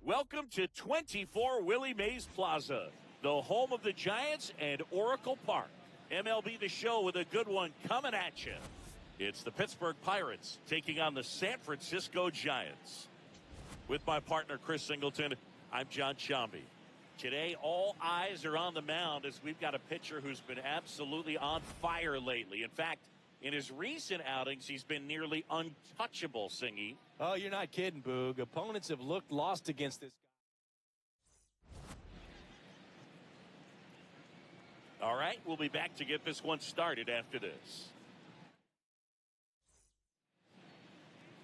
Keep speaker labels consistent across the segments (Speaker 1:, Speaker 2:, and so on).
Speaker 1: Welcome to 24 Willie Mays Plaza, the home of the Giants and Oracle Park. MLB The Show with a good one coming at you. It's the Pittsburgh Pirates taking on the San Francisco Giants. With my partner, Chris Singleton, I'm John Shambi. Today, all eyes are on the mound as we've got a pitcher who's been absolutely on fire lately. In fact, in his recent outings, he's been nearly untouchable, Singy.
Speaker 2: Oh, you're not kidding, Boog. Opponents have looked lost against this guy.
Speaker 1: All right, we'll be back to get this one started after this.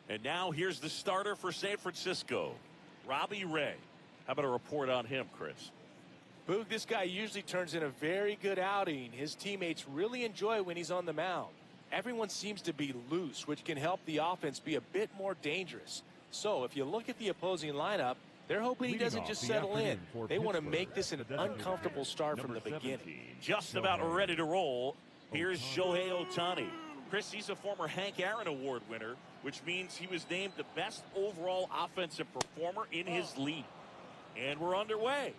Speaker 1: And now here's the starter for San Francisco, Robbie Ray. How about a report on him, Chris?
Speaker 2: Boog, this guy usually turns in a very good outing. His teammates really enjoy when he's on the mound. Everyone seems to be loose, which can help the offense be a bit more dangerous. So if you look at the opposing lineup, they're hoping he doesn't just settle in. They want to make this an uncomfortable start from the beginning.
Speaker 1: Just about ready to roll. Here's Shohei Ohtani. Chris, he's a former Hank Aaron Award winner, which means he was named the best overall offensive performer in his league. And we're underway.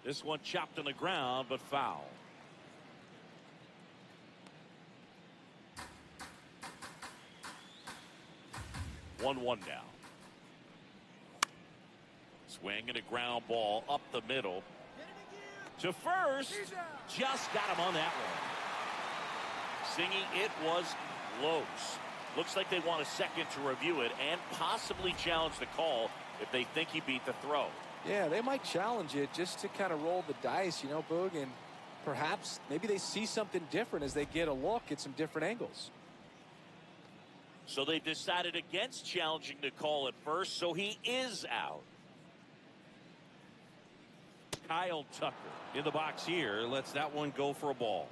Speaker 1: This one chopped on the ground, but foul. One now. Swing and a ground ball up the middle. To first. Just got him on that one. Singy, it was close. Looks like they want a second to review it and possibly challenge the call if they think he beat the throw.
Speaker 2: Yeah, they might challenge it just to kind of roll the dice, you know, Boog, and perhaps maybe they see something different as they get a look at some different angles.
Speaker 1: So they've decided against challenging the call at first, so he is out. Kyle Tucker in the box here lets that one go for a ball.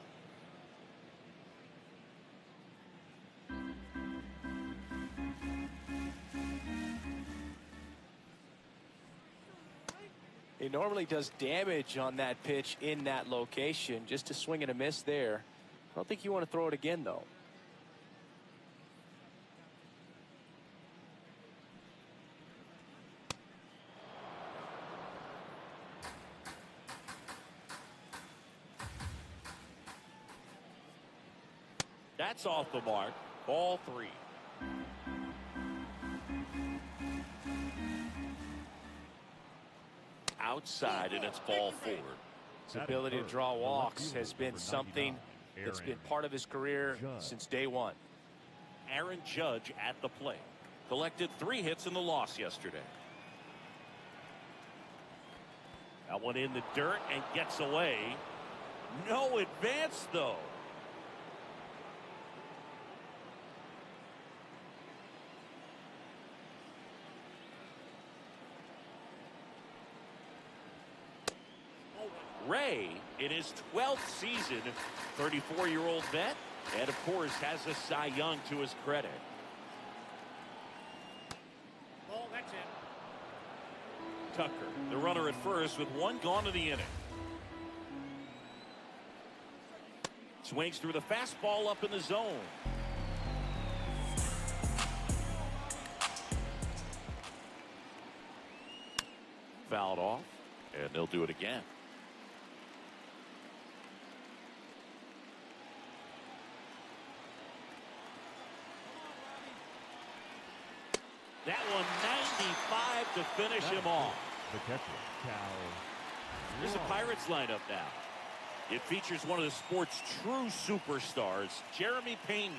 Speaker 2: He normally does damage on that pitch in that location. Just a swing and a miss there. I don't think you want to throw it again, though.
Speaker 1: That's off the mark. Ball three. Outside, and it's ball four.
Speaker 2: His ability to draw walks has been something that's been part of his career since day one.
Speaker 1: Aaron Judge at the plate. Collected 3 hits in the loss yesterday. That one in the dirt and gets away. No advance, though. Ray, in his 12th season, 34-year-old vet, and of course has a Cy Young to his credit.
Speaker 3: Oh, that's it.
Speaker 1: Tucker, the runner at first with 1 gone in the inning. Swings through the fastball up in the zone. Fouled off, and they'll do it again. That one 95 to finish him off.
Speaker 4: The catcher,
Speaker 1: Here's the Pirates lineup now. It features one of the sport's true superstars, Jeremy Pena.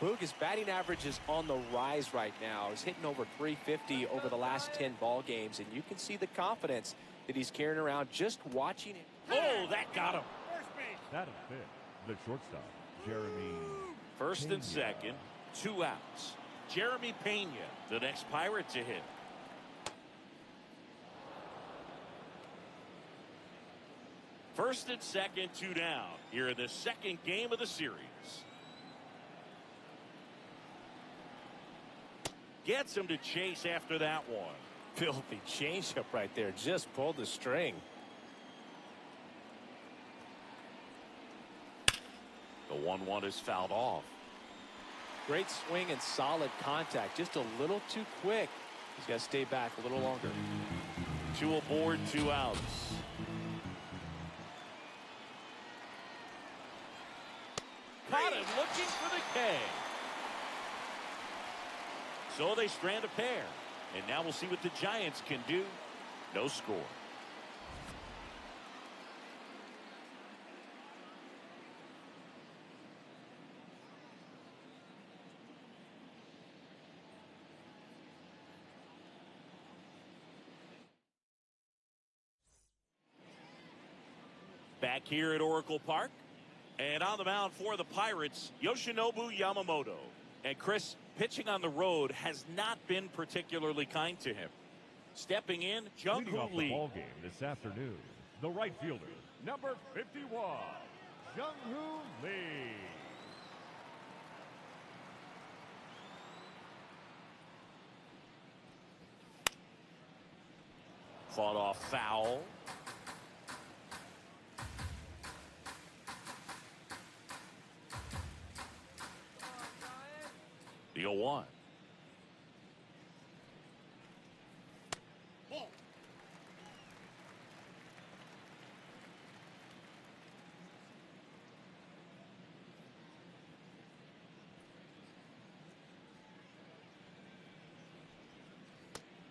Speaker 2: Boog, his batting average is on the rise right now. He's hitting over 350 over the last 10 ball games, and you can see the confidence that he's carrying around just watching it.
Speaker 1: Oh, that got him.
Speaker 3: First base.
Speaker 4: that'll fit. The shortstop, Jeremy.
Speaker 1: First and
Speaker 4: Pena.
Speaker 1: second, 2 outs. Jeremy Pena, the next Pirate to hit. First and second, 2 down. Here in the second game of the series. Gets him to chase after that one.
Speaker 2: Filthy changeup right there. Just pulled the string.
Speaker 1: The 1-1 is fouled off.
Speaker 2: Great swing and solid contact. Just a little too quick. He's got to stay back a little longer.
Speaker 1: 2 aboard, 2 outs. Caught him looking for the K. So they strand a pair. And now we'll see what the Giants can do. No score. Back here at Oracle Park. And on the mound for the Pirates, Yoshinobu Yamamoto. And Chris, pitching on the road has not been particularly kind to him. Stepping in, Jung
Speaker 4: Leading off
Speaker 1: Lee.
Speaker 4: the ball game this afternoon, the right fielder, number 51, Jung Lee.
Speaker 1: Fought off foul. The 0-1.
Speaker 3: Ball.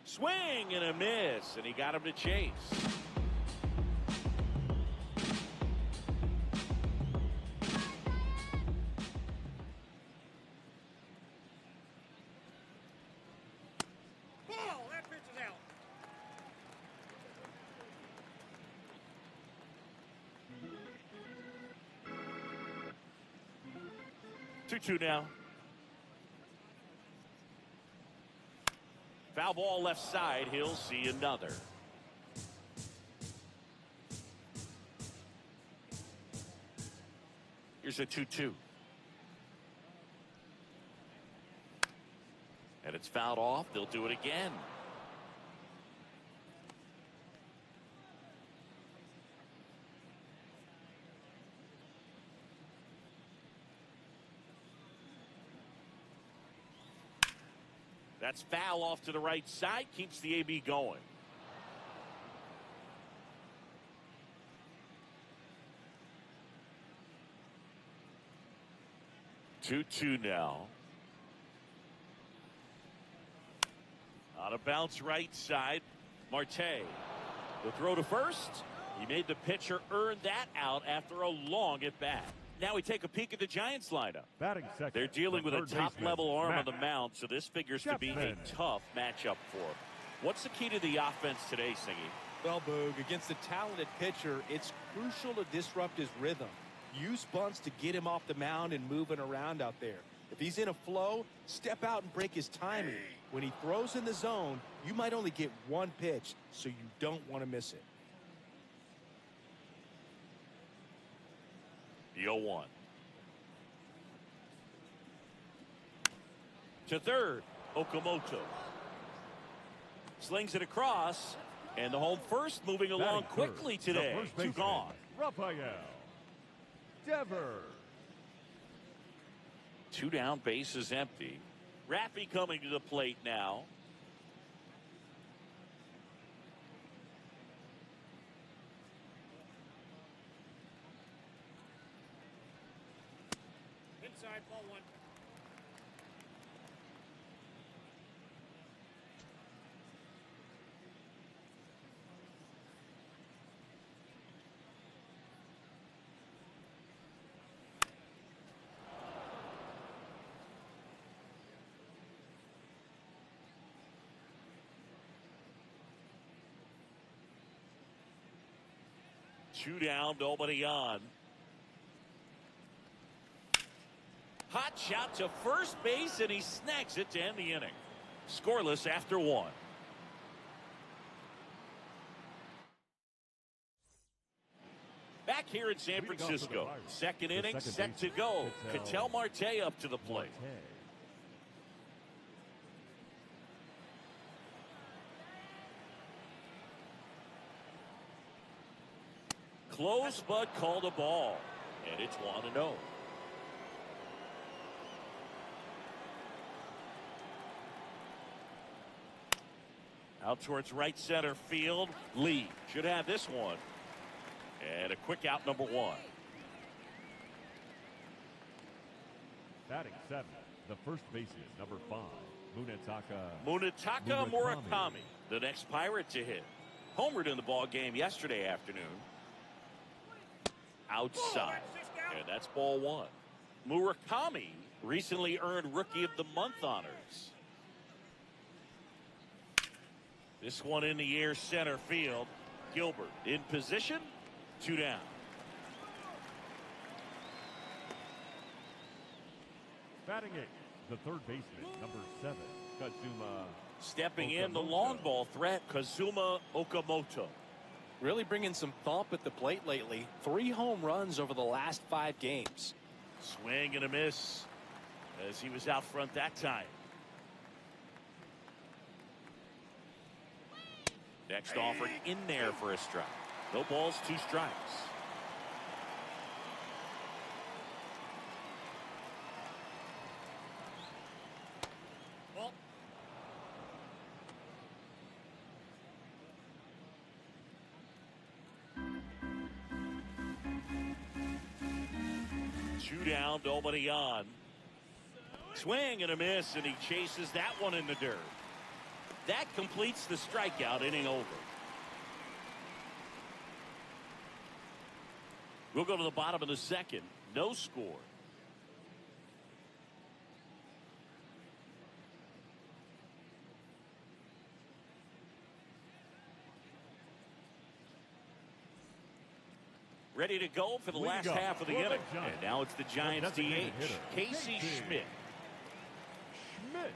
Speaker 1: Swing and a miss, and he got him to chase.
Speaker 3: Ball. That pitch is out.
Speaker 1: Two now. Foul ball left side. He'll see another. Here's a 2-2. And it's fouled off. They'll do it again. That's foul off to the right side. Keeps the AB going. Two now. On a bounce right side. Marte. The throw to first. He made the pitcher earn that out after a long at bat. Now we take a peek at the Giants lineup.
Speaker 4: Batting second.
Speaker 1: They're dealing with a top-level arm on the mound, so this figures to be a
Speaker 4: Chapman.
Speaker 1: tough matchup for him. What's the key to the offense today, Singy?
Speaker 2: Well, Boog, against a talented pitcher, it's crucial to disrupt his rhythm. Use bunts to get him off the mound and moving around out there. If he's in a flow, step out and break his timing. When he throws in the zone, you might only get one pitch, so you don't want to miss it.
Speaker 1: The 0-1. To third, Okamoto. Slings it across, and the home first moving along
Speaker 4: Batting
Speaker 1: quickly
Speaker 4: third, the
Speaker 1: today.
Speaker 4: first
Speaker 1: 2
Speaker 4: baseman,
Speaker 1: gone.
Speaker 4: Rafael Devers.
Speaker 1: 2 down, base is empty. Rappy coming to the plate now.
Speaker 3: Inside, ball 1.
Speaker 1: Two down, nobody on. Hot shot to first base, and he snags it to end the inning. Scoreless after 1. Back here in San Francisco. Second inning set to go. Ketel Marte up to the plate. Close, but called a ball. And it's 1-0. Out towards right center field. Lee should have this one. And a quick out, number 1.
Speaker 4: Batting 7th, the first baseman, number 5,
Speaker 1: Munetaka Murakami, the next Pirate to hit. Homered in the ball game yesterday afternoon. Outside. And that's ball 1. Murakami recently earned Rookie of the Month honors. This one in the air, center field. Gilbert in position. 2 down.
Speaker 4: Batting 8th, the third baseman, number 7, Kazuma.
Speaker 1: Stepping in, the long ball threat, Kazuma Okamoto.
Speaker 2: Really bringing some thump at the plate lately. 3 home runs over the last 5 games.
Speaker 1: Swing and a miss as he was out front that time. Next offered in there for a strike. No balls, 2 strikes.
Speaker 3: Ball.
Speaker 1: 2 down, nobody on. Swing and a miss, and he chases that one in the dirt. That completes the strikeout, inning over. We'll go to the bottom of the 2nd. No score. Ready to go for the last half of the inning. And now it's the Giants DH, Casey Schmidt.
Speaker 4: Schmidt.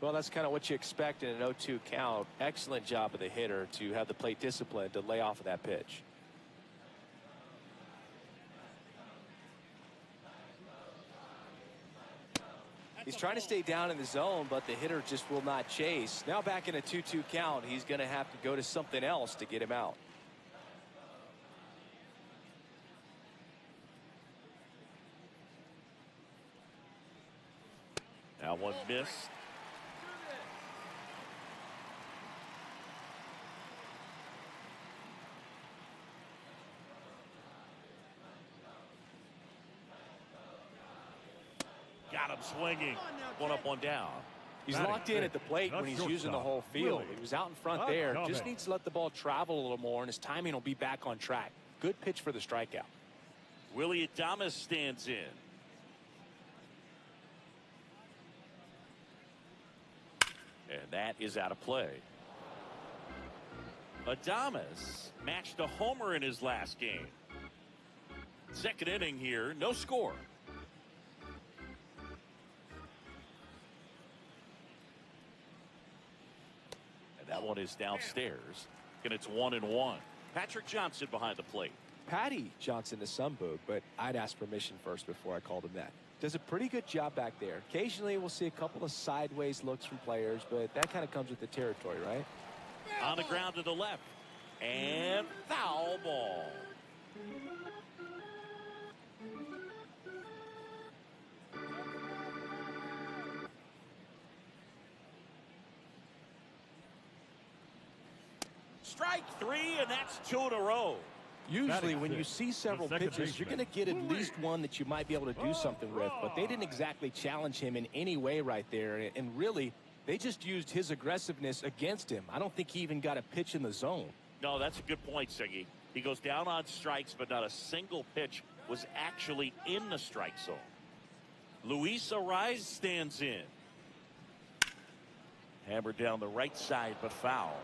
Speaker 2: Well, that's kind of what you expect in an 0-2 count. Excellent job of the hitter to have the plate discipline to lay off of that pitch. He's trying to stay down in the zone, but the hitter just will not chase. Now back in a 2-2 count, he's going to have to go to something else to get him out.
Speaker 1: Now one missed. Got him swinging. 1 up, 1 down.
Speaker 2: He's locked in at the plate when he's using the whole field. He was out in front there. Just needs to let the ball travel a little more, and his timing will be back on track. Good pitch for the strikeout.
Speaker 1: Willie Adames stands in. And that is out of play. Adames matched a homer in his last game. 2nd inning here, no score. And that one is downstairs. And it's 1-1. Patrick Johnson behind the plate.
Speaker 2: Patty Johnson to some boot, but I'd ask permission first before I called him that. Does a pretty good job back there. Occasionally we'll see a couple of sideways looks from players, but that kind of comes with the territory, right?
Speaker 1: On the ground to the left. And foul ball. Strike 3, and that's 2 in a row.
Speaker 2: Usually when you see several pitches, you're going to get at least one that you might be able to do something with, but they didn't exactly challenge him in any way right there, and really they just used his aggressiveness against him. I don't think he even got a pitch in the zone.
Speaker 1: No, that's a good point, Siggy. He goes down on strikes, but not a single pitch was actually in the strike zone. Luis Ariz stands in. Hammered down the right side, but foul.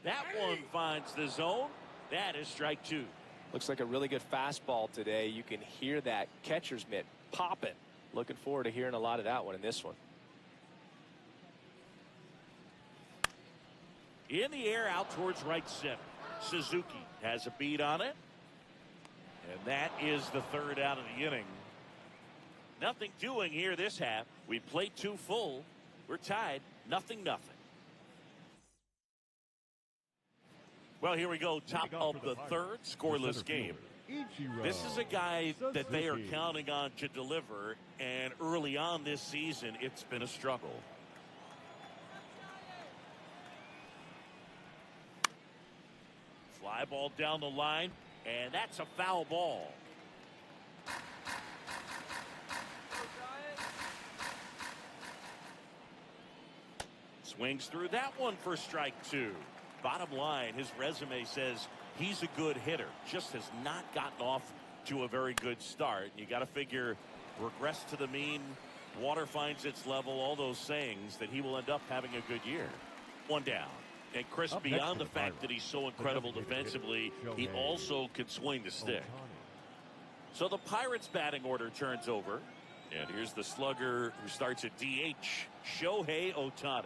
Speaker 1: That one finds the zone. That is strike 2.
Speaker 2: Looks like a really good fastball today. You can hear that catcher's mitt popping. Looking forward to hearing a lot of that one in this one.
Speaker 1: In the air out towards right center. Suzuki has a beat on it. And that is the third out of the inning. Nothing doing here this half. We played 2 full. We're tied 0-0. Well, here we go. Top of the third, scoreless game. This is a guy that they are counting on to deliver, and early on this season, it's been a struggle. Fly ball down the line, and that's a foul ball. Swings through that one for strike 2. Bottom line, his resume says he's a good hitter, just has not gotten off to a very good start. You got to figure regress to the mean, water finds its level, all those sayings, that he will end up having a good year. One down. And Chris, beyond the fact that he's so incredible defensively, he also can swing the stick. So the Pirates batting order turns over. And here's the slugger who starts at DH, Shohei Ohtani.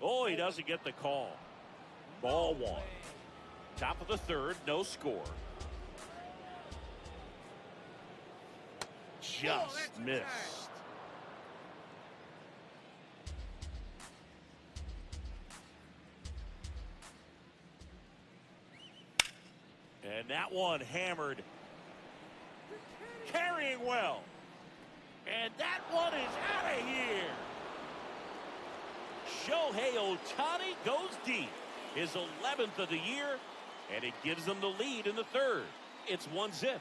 Speaker 1: Oh, he doesn't get the call. Ball 1. Top of the third, no score. Just missed. And that one hammered. Carrying well. And that one is out of here. Shohei Ohtani goes deep. His 11th of the year, and it gives them the lead in the third. It's 1-0.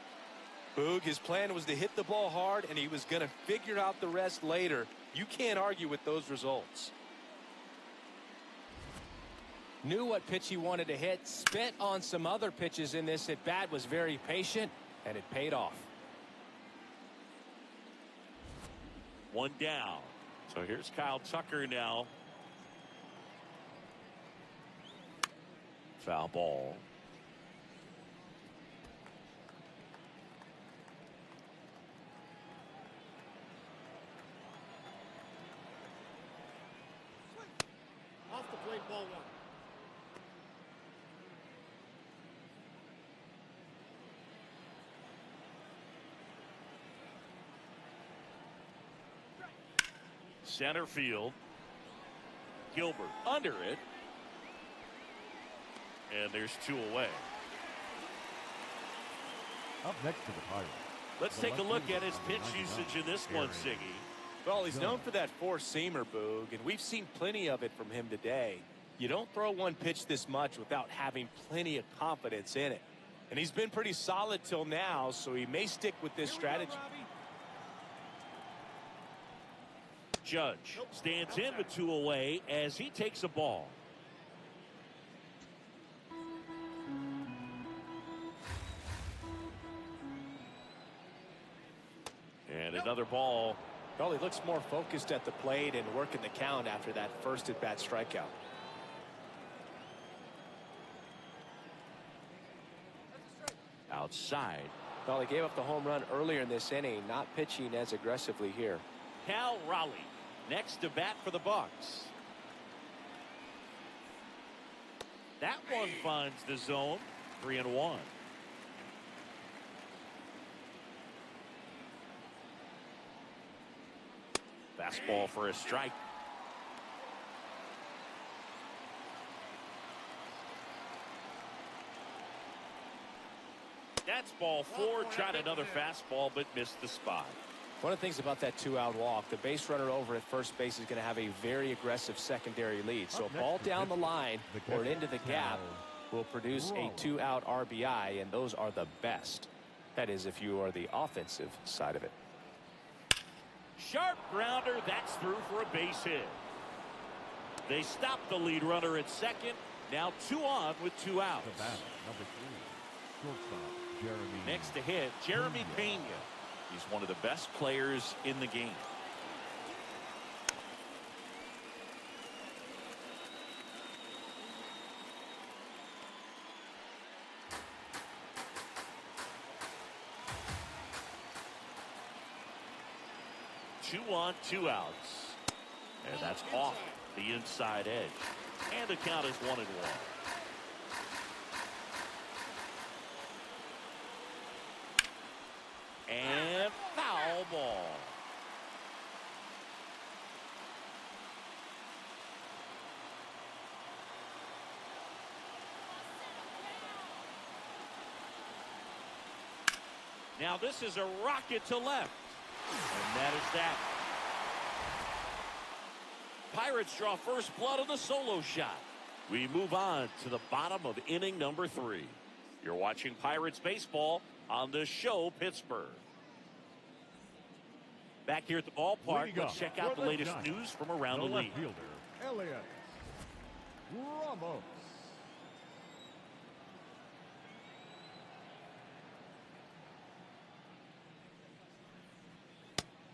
Speaker 2: Boog, his plan was to hit the ball hard, and he was going to figure out the rest later. You can't argue with those results. Knew what pitch he wanted to hit, spent on some other pitches in this at bat, was very patient, and it paid off.
Speaker 1: One down. So here's Kyle Tucker now. Foul ball.
Speaker 3: Off the plate, ball 1.
Speaker 1: Center field. Gilbert under it. And there's 2 away.
Speaker 4: Up next to the Pirates.
Speaker 1: Let's take a look at his pitch usage in this one, Siggy.
Speaker 2: Well, he's known for that four-seamer, Boog, and we've seen plenty of it from him today. You don't throw one pitch this much without having plenty of confidence in it. And he's been pretty solid till now, so he may stick with this strategy.
Speaker 1: Judge stands in with 2 away as he takes a ball. And another ball.
Speaker 2: Well, he looks more focused at the plate and working the count after that first at-bat strikeout.
Speaker 1: Outside.
Speaker 2: Well, he gave up the home run earlier in this inning, not pitching as aggressively here.
Speaker 1: Cal Raleigh next to bat for the Bucks. That one finds the zone. 3-1. Fastball for a strike. That's ball 4. Tried another fastball but missed the spot.
Speaker 2: One of the things about that 2-out walk, the base runner over at first base is going to have a very aggressive secondary lead. So a ball down the line or into the gap will produce a 2-out RBI, and those are the best. That is, if you are the offensive side of it.
Speaker 1: Sharp grounder. That's through for a base hit. They stop the lead runner at second. Now 2 on with 2 outs.
Speaker 4: The batter, number 3. shortstop, Jeremy.
Speaker 1: Next to hit, Jeremy Pena. He's one of the best players in the game. Two on, 2 outs. And that's off the inside edge. And the count is 1-1. And foul ball. Now this is a rocket to left. And that is that. Pirates draw first blood on the solo shot. We move on to the bottom of inning number 3. You're watching Pirates baseball on the show Pittsburgh. Back here at the ballpark, let's check out the latest news from around the league.
Speaker 4: Fielder, Elliott Ramos.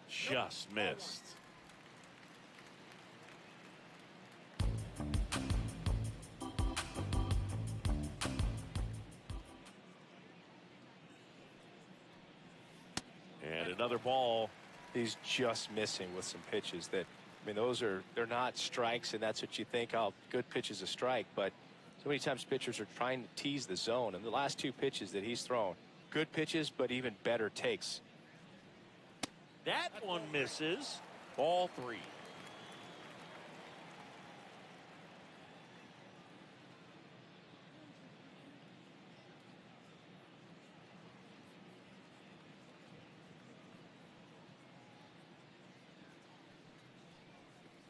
Speaker 1: Just missed. And another ball.
Speaker 2: He's just missing with some pitches that, I mean, they're not strikes, and that's what you think, oh, good pitch is a strike, but so many times pitchers are trying to tease the zone, and the last 2 pitches that he's thrown, good pitches, but even better takes.
Speaker 1: That one misses. Ball 3.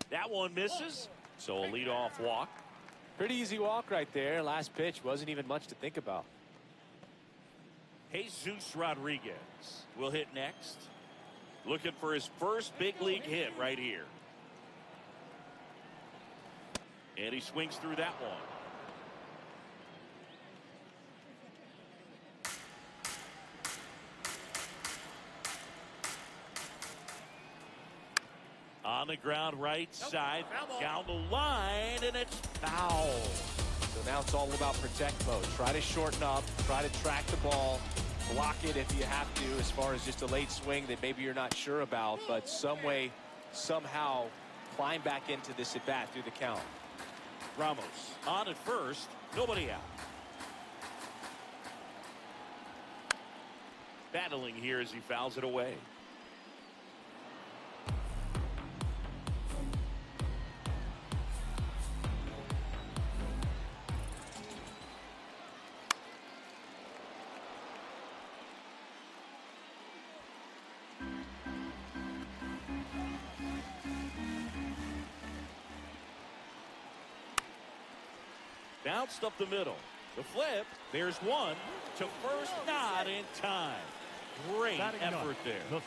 Speaker 1: That one misses. So a leadoff walk.
Speaker 2: Pretty easy walk right there. Last pitch wasn't even much to think about.
Speaker 1: Jesus Rodriguez will hit next. Looking for his first big league hit right here. And he swings through that one. On the ground right side, down the line, and it's foul.
Speaker 2: So now it's all about protect mode. Try to shorten up, try to track the ball, block it if you have to, as far as just a late swing that maybe you're not sure about, but some way, somehow climb back into this at bat through the count.
Speaker 1: Ramos on at first, nobody out. Battling here as he fouls it away. Bounced up the middle. The flip. There's one to first, not in time. Great effort there.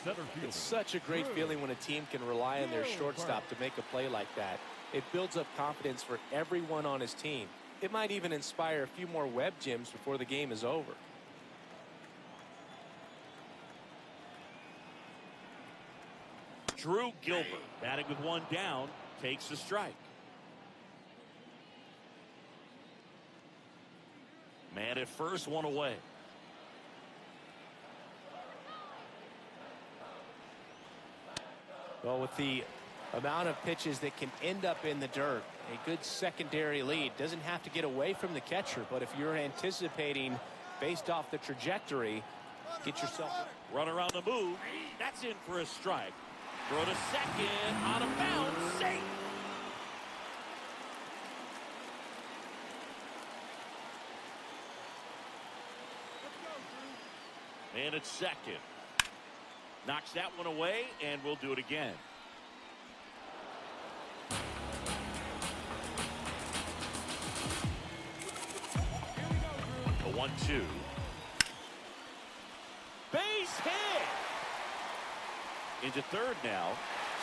Speaker 2: It's such a great feeling when a team can rely on their shortstop to make a play like that. It builds up confidence for everyone on his team. It might even inspire a few more web gyms before the game is over.
Speaker 1: Drew Gilbert, batting with one down, takes the strike. Man at first, one away.
Speaker 2: Well, with the amount of pitches that can end up in the dirt, a good secondary lead doesn't have to get away from the catcher, but if you're anticipating based off the trajectory, get yourself
Speaker 1: run around the move. That's in for a strike. Throw to second, out of bounds, safe. And it's second. Knocks that one away, and we'll do it again. The 1-2. Base hit. Into third now.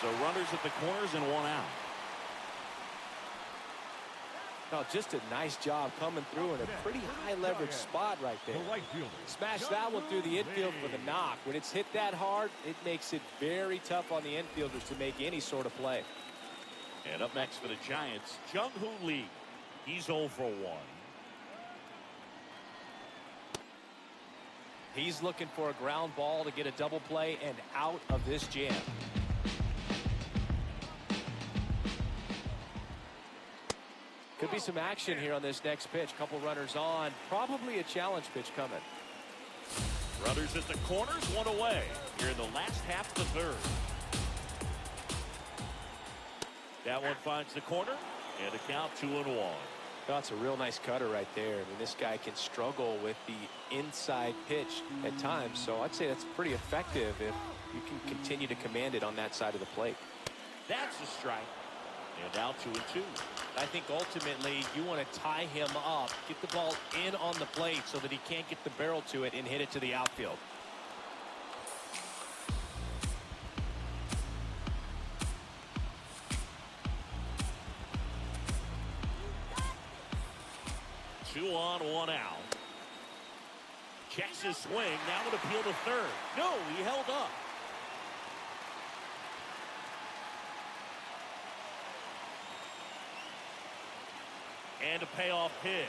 Speaker 1: So runners at the corners and one out.
Speaker 2: No, just a nice job coming through in a pretty high leverage spot right there.
Speaker 4: The right fielder.
Speaker 2: Smash that one through the infield for the knock. When it's hit that hard, it makes it very tough on the infielders to make any sort of play.
Speaker 1: And up next for the Giants, Jung Hoo Lee. He's 0 for 1.
Speaker 2: He's looking for a ground ball to get a double play and out of this jam. Could be some action here on this next pitch. Couple runners on. Probably a challenge pitch coming.
Speaker 1: Runners at the corners, one away. Here in the last half of the third. That one finds the corner, and a count 2-1.
Speaker 2: That's a real nice cutter right there. I mean, this guy can struggle with the inside pitch at times, so I'd say that's pretty effective if you can continue to command it on that side of the plate.
Speaker 1: That's a strike. And now 2-2.
Speaker 2: I think ultimately you want to tie him up, get the ball in on the plate so that he can't get the barrel to it and hit it to the outfield.
Speaker 1: Two on, one out. Checks his swing. Now would appeal to third. No, he held up. And a payoff pitch.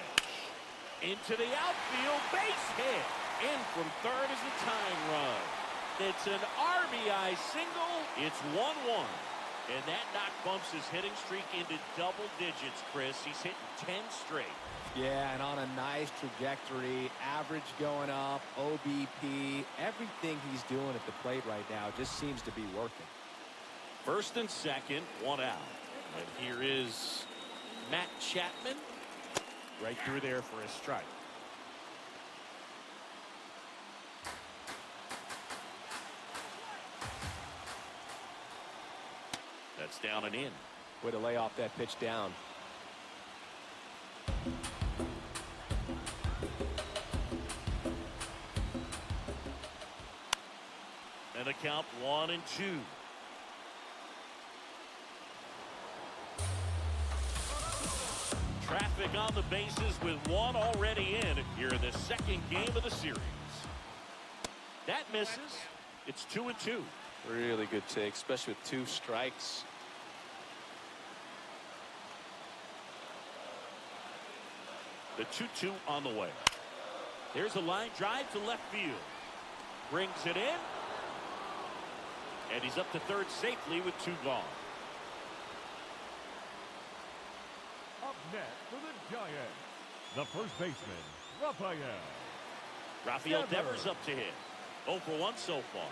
Speaker 1: Into the outfield. Base hit. In from third is the tying run. It's an RBI single. It's 1-1. And that knock bumps his hitting streak into double digits, Chris. He's hitting 10 straight.
Speaker 2: Yeah, and on a nice trajectory, average going up, OBP, everything he's doing at the plate right now just seems to be working.
Speaker 1: First and second, one out. And here is Matt Chapman. Right through there for a strike. That's down and in.
Speaker 2: Way to lay off that pitch down.
Speaker 1: And the count 1-2. Traffic on the bases with one already in here in the second game of the series. That misses. It's 2-2.
Speaker 2: Really good take, especially with 2 strikes.
Speaker 1: The 2-2 on the way. There's a line drive to left field. Brings it in. And he's up to third safely with 2 gone.
Speaker 4: Up next for the Giants, the first baseman,
Speaker 1: Rafael Devers up to hit. 0 for 1 so far.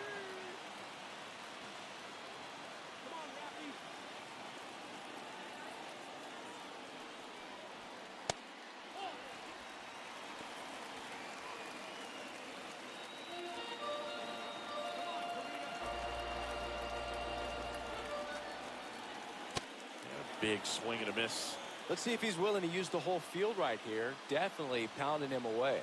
Speaker 1: Big swing and a miss.
Speaker 2: Let's see if he's willing to use the whole field right here. Definitely pounding him away.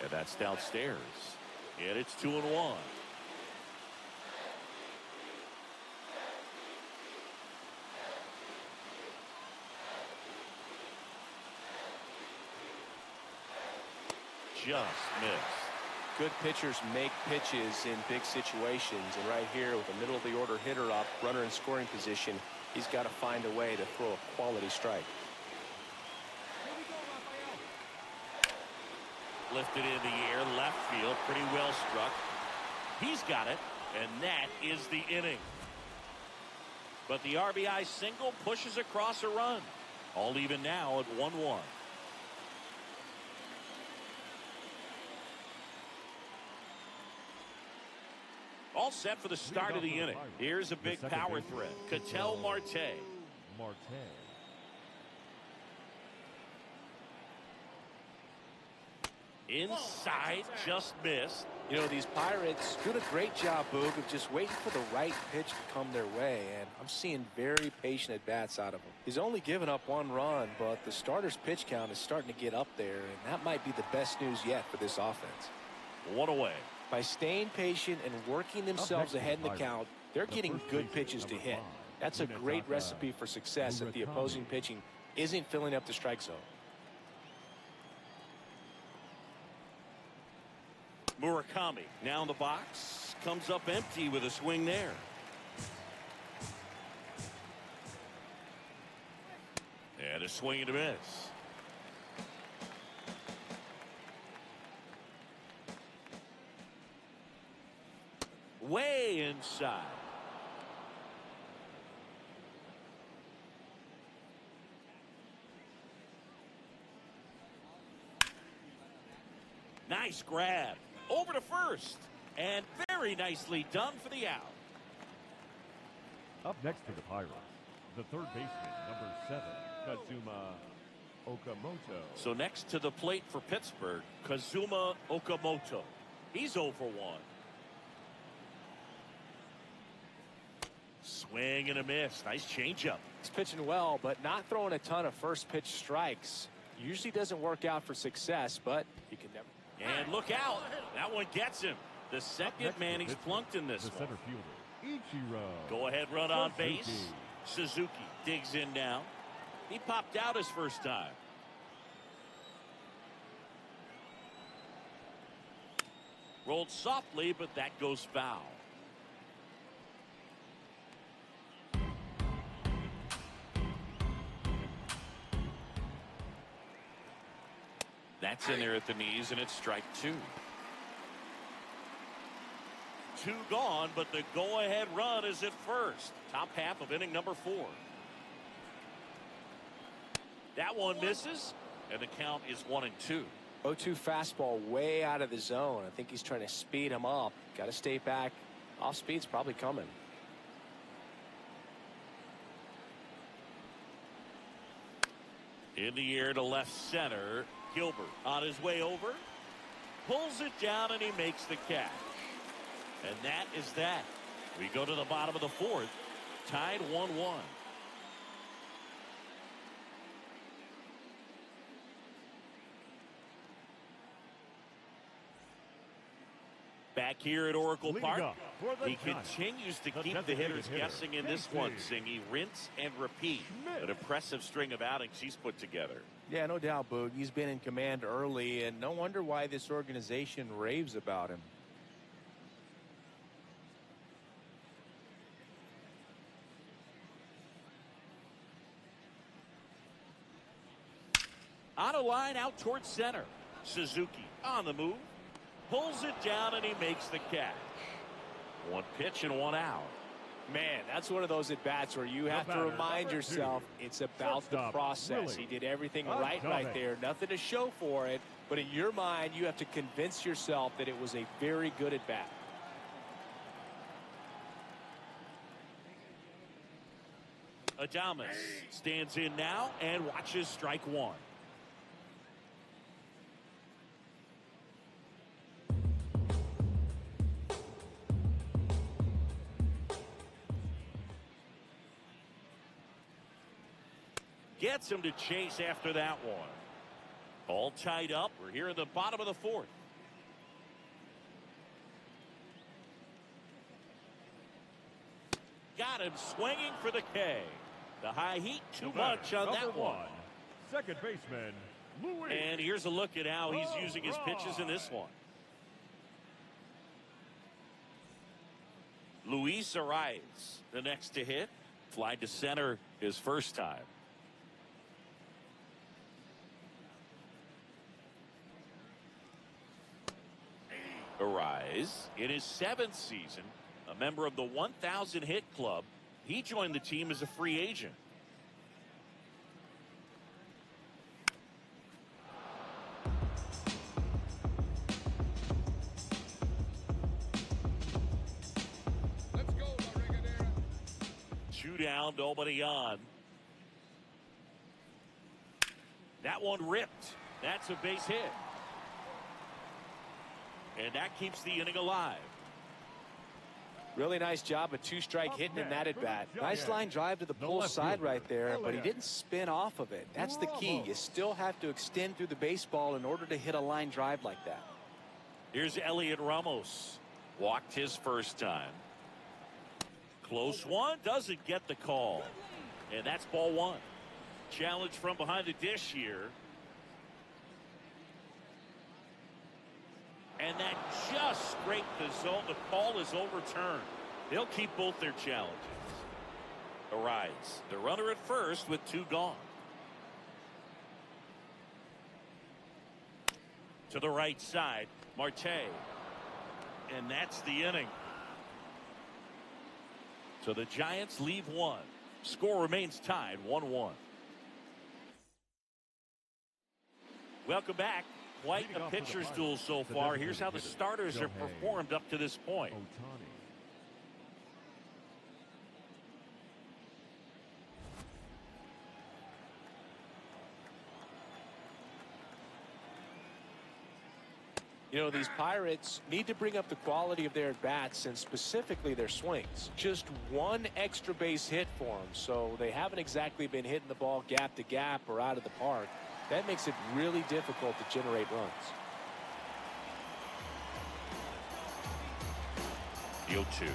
Speaker 1: And that's downstairs. And it's 2-1. Just missed.
Speaker 2: Good pitchers make pitches in big situations, and right here with a middle of the order hitter up, runner in scoring position, he's got to find a way to throw a quality strike.
Speaker 1: Lifted in the air, left field, pretty well struck. He's got it, and that is the inning. But the RBI single pushes across a run. All even now at 1-1. All set for the start of the inning. Here's a big power threat. Ketel Marte. Inside, just missed.
Speaker 2: You know, these Pirates doing a great job, Boog, of just waiting for the right pitch to come their way, and I'm seeing very patient at-bats out of him. He's only given up 1 run, but the starter's pitch count is starting to get up there, and that might be the best news yet for this offense.
Speaker 1: 1 away.
Speaker 2: By staying patient and working themselves ahead in the count, They're getting good pitches to hit. That's a great recipe for success if the opposing pitching isn't filling up the strike zone.
Speaker 1: Murakami now in the box, comes up empty with a swing there. And a swing and a miss. Way inside. Nice grab. Over to first. And very nicely done for the out.
Speaker 4: Up next for the Pirates, the third baseman, number 7, Kazuma Okamoto.
Speaker 1: So next to the plate for Pittsburgh, Kazuma Okamoto. He's 0 for 1. Swing and a miss. Nice changeup.
Speaker 2: He's pitching well, but not throwing a ton of first pitch strikes. Usually doesn't work out for success, but he can never.
Speaker 1: And look out. That one gets him. The second man he's plunked in this
Speaker 4: the
Speaker 1: one.
Speaker 4: center fielder, Ichiro.
Speaker 1: Go ahead, run on base.
Speaker 4: Suzuki.
Speaker 1: Suzuki digs in now. He popped out his first time. Rolled softly, but that goes foul. That's in there at the knees, and it's strike 2. 2 gone, but the go-ahead run is at first. Top half of inning number 4. That one misses, and the count is 1-2.
Speaker 2: 0-2 fastball way out of the zone. I think he's trying to speed him up. Got to stay back. Off speed's probably coming.
Speaker 1: In the air to left center. Gilbert on his way over. Pulls it down, and he makes the catch. And that is that. We go to the bottom of the 4th. Tied 1-1. Back here at Oracle Park, he continues to keep the hitters guessing in this one, Singy. Rinse and repeat. An impressive string of outings he's put together.
Speaker 2: Yeah, no doubt, Boog. He's been in command early, and no wonder why this organization raves about him.
Speaker 1: On a line out towards center. Suzuki on the move. Pulls it down, and he makes the catch. 1 pitch and 1 out.
Speaker 2: Man, that's one of those at-bats where you have to remind yourself it's about the process. He did everything right there. Nothing to show for it. But in your mind, you have to convince yourself that it was a very good at-bat.
Speaker 1: Adames stands in now and watches strike 1. Gets him to chase after that one. All tied up. We're here in the bottom of the 4th. Got him swinging for the K. The high heat too much on that one.
Speaker 4: Second baseman, Louis.
Speaker 1: And here's a look at how he's using his pitches in this one. Luis Arias, the next to hit. Fly to center his first time. Arias, in his 7th season, a member of the 1,000 hit club. He joined the team as a free agent.
Speaker 3: Let's go, La Regadera.
Speaker 1: 2 down, nobody on. That one ripped. That's a base hit. And that keeps the inning alive.
Speaker 2: Really nice job, a 2-strike hitting in that at-bat. Nice line drive to the pull side right there, but he didn't spin off of it. That's the key. You still have to extend through the baseball in order to hit a line drive like that.
Speaker 1: Here's Elliot Ramos. Walked his first time. Close one, doesn't get the call. And that's ball one. Challenge from behind the dish here. And that just scraped the zone. The call is overturned. They'll keep both their challenges. Arrives. The runner at first with 2 gone. To the right side, Marte. And that's the inning. So the Giants leave 1. Score remains tied 1-1. Welcome back. Quite a pitcher's duel so far. Here's how the starters have performed up to this point.
Speaker 2: You know, these Pirates need to bring up the quality of their at-bats and specifically their swings. Just 1 extra base hit for them, so they haven't exactly been hitting the ball gap to gap or out of the park. That makes it really difficult to generate runs.
Speaker 1: The 0-2.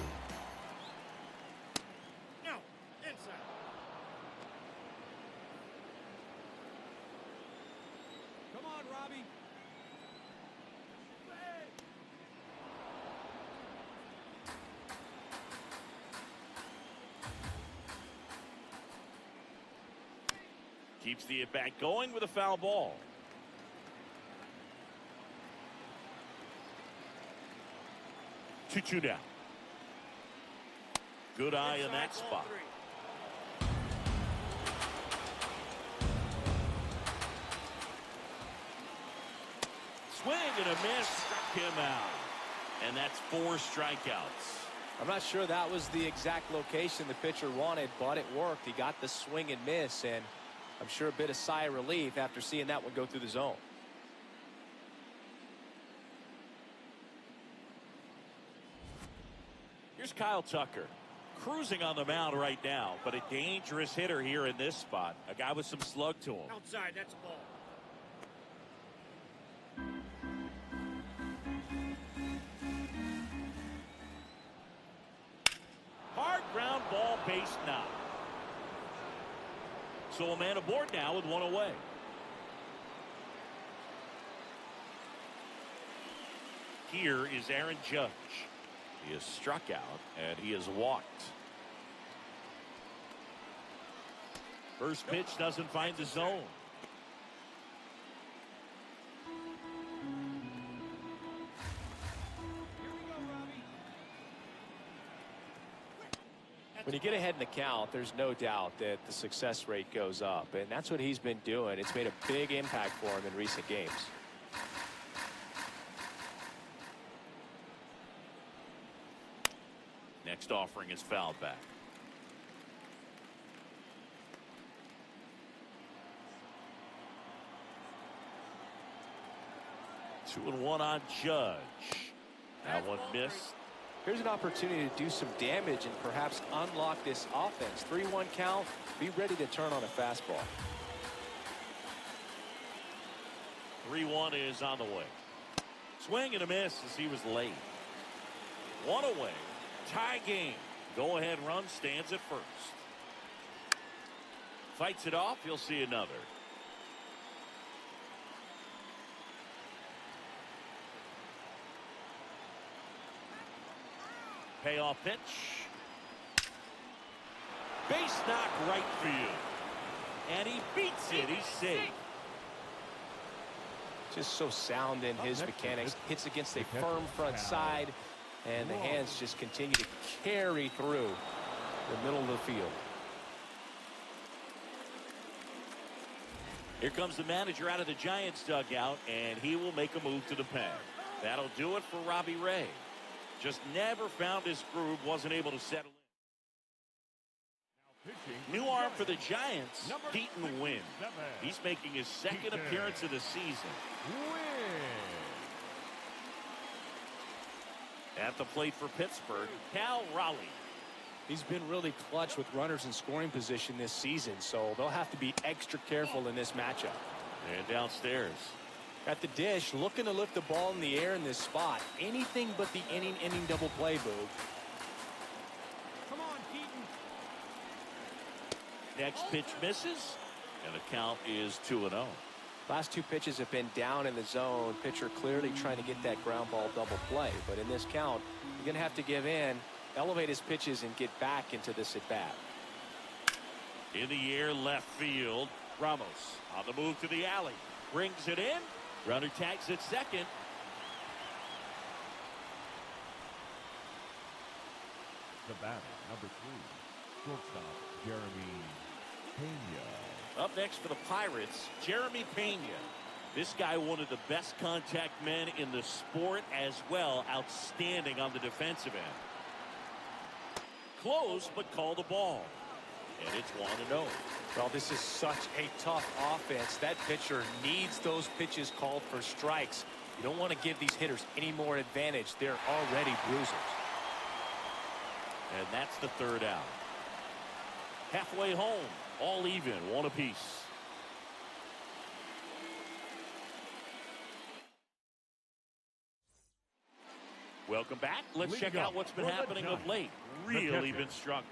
Speaker 3: No, inside. Come on, Robbie.
Speaker 1: Keeps the at-bat going with a foul ball. Two down. Good eye in that spot. Swing and a miss. Struck him out. And that's 4 strikeouts.
Speaker 2: I'm not sure that was the exact location the pitcher wanted, but it worked. He got the swing and miss, and I'm sure a bit of sigh of relief after seeing that one go through the zone.
Speaker 1: Here's Kyle Tucker. Cruising on the mound right now, but a dangerous hitter here in this spot. A guy with some slug to him.
Speaker 3: Outside, that's a ball.
Speaker 1: Hard ground ball, base knock. So a man aboard now with 1 away. Here is Aaron Judge. He is struck out and he is walked. First pitch doesn't find the zone.
Speaker 2: When you get ahead in the count, there's no doubt that the success rate goes up, and that's what he's been doing. It's made a big impact for him in recent games.
Speaker 1: Next offering is fouled back. Two and one on Judge. That one missed.
Speaker 2: Here's an opportunity to do some damage and perhaps unlock this offense. 3-1 count. Be ready to turn on a fastball.
Speaker 1: 3-1 is on the way. Swing and a miss as he was late. 1 away. Tie game. Go ahead run stands at first. Fights it off. You'll see another. Payoff pitch. Base knock right field. And he beats it. He's safe.
Speaker 2: Just so sound in his mechanics. Hits against a firm front side. And the hands just continue to carry through the middle of the field.
Speaker 1: Here comes the manager out of the Giants dugout, and he will make a move to the pen. That'll do it for Robbie Ray. Just never found his groove, wasn't able to settle in. New arm for the Giants, Keaton Wynn. He's making his second appearance of the season. At the plate for Pittsburgh, Cal Raleigh.
Speaker 2: He's been really clutch with runners in scoring position this season, so they'll have to be extra careful in this matchup.
Speaker 1: And downstairs.
Speaker 2: At the dish, looking to lift the ball in the air in this spot. Anything but the inning double play, Boog.
Speaker 3: Come on,
Speaker 1: Next pitch misses, and the count is 2-0.
Speaker 2: Last two pitches have been down in the zone. Pitcher clearly trying to get that ground ball double play. But in this count, you're going to have to give in, elevate his pitches, and get back into this at bat.
Speaker 1: In the air, left field. Ramos on the move to the alley. Brings it in. Runner tags at second.
Speaker 4: The batter, number 3, shortstop Jeremy Pena.
Speaker 1: Up next for the Pirates, Jeremy Pena. This guy, one of the best contact men in the sport as well. Outstanding on the defensive end. Close, but call the ball. And it's 1-0.
Speaker 2: Well, this is such a tough offense. That pitcher needs those pitches called for strikes. You don't want to give these hitters any more advantage. They're already bruisers.
Speaker 1: And that's the third out. Halfway home, all even, one apiece. Welcome back. Let's check out what's been happening of late. Really been struggling.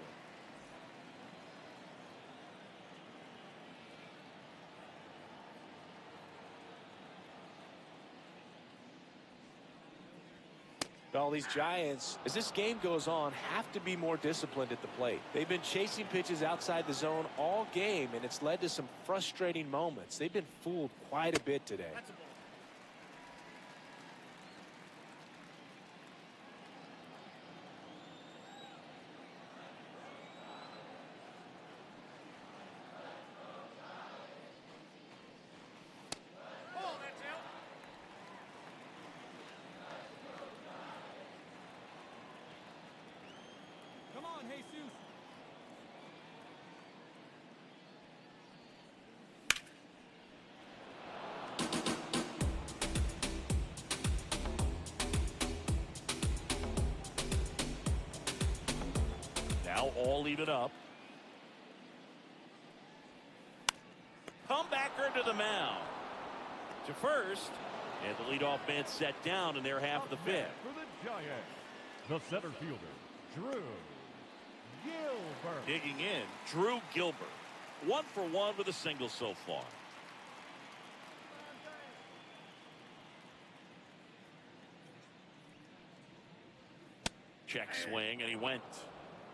Speaker 2: Well, these Giants, as this game goes on, have to be more disciplined at the plate. They've been chasing pitches outside the zone all game, and it's led to some frustrating moments. They've been fooled quite a bit today.
Speaker 3: That's a ball. Ball, that's out. Come on, Jesus.
Speaker 1: Now all even up. Comebacker to the mound. To first. And the leadoff man set down in their half of the fifth.
Speaker 4: For the Giants, the center fielder, Drew Gilbert.
Speaker 1: Digging in, Drew Gilbert. 1 for 1 with a single so far. Check swing, and he went.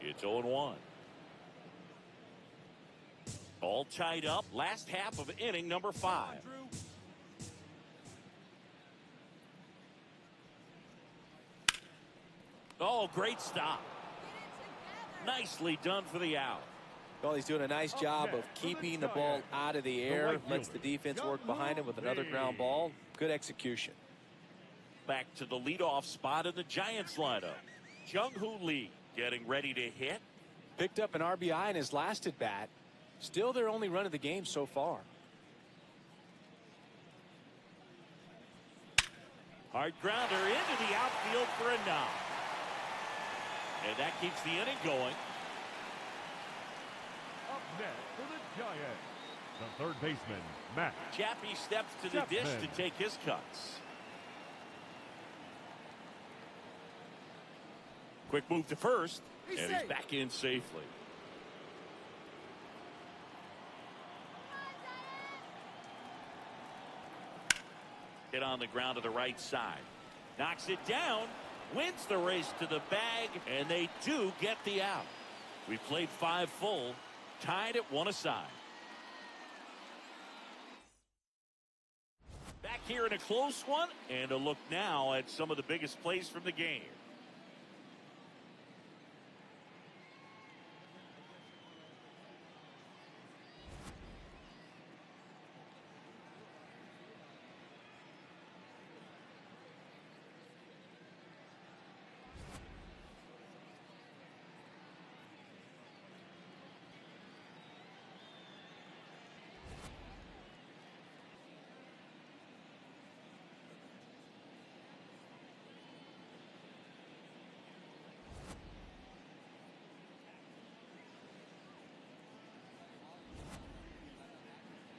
Speaker 1: It's 0-1. All tied up. Last half of inning number 5. Oh, great stop. Nicely done for the out.
Speaker 2: Well, he's doing a nice job of keeping the ball out of the air. Lets the defense work behind him with another ground ball. Good execution.
Speaker 1: Back to the leadoff spot in the Giants lineup. Jung-Hoo Lee getting ready to hit.
Speaker 2: Picked up an RBI in his last at bat. Still their only run of the game so far.
Speaker 1: Hard grounder into the outfield for a knock. And that keeps the inning going.
Speaker 4: Up next for the Giants, the third baseman, Matt
Speaker 1: Chappie steps to the dish to take his cuts. Quick move to first, and he's back in safely. Hit on the ground to the right side. Knocks it down, wins the race to the bag, and they do get the out. We played 5 full, tied at 1 aside. Back here in a close one, and a look now at some of the biggest plays from the game.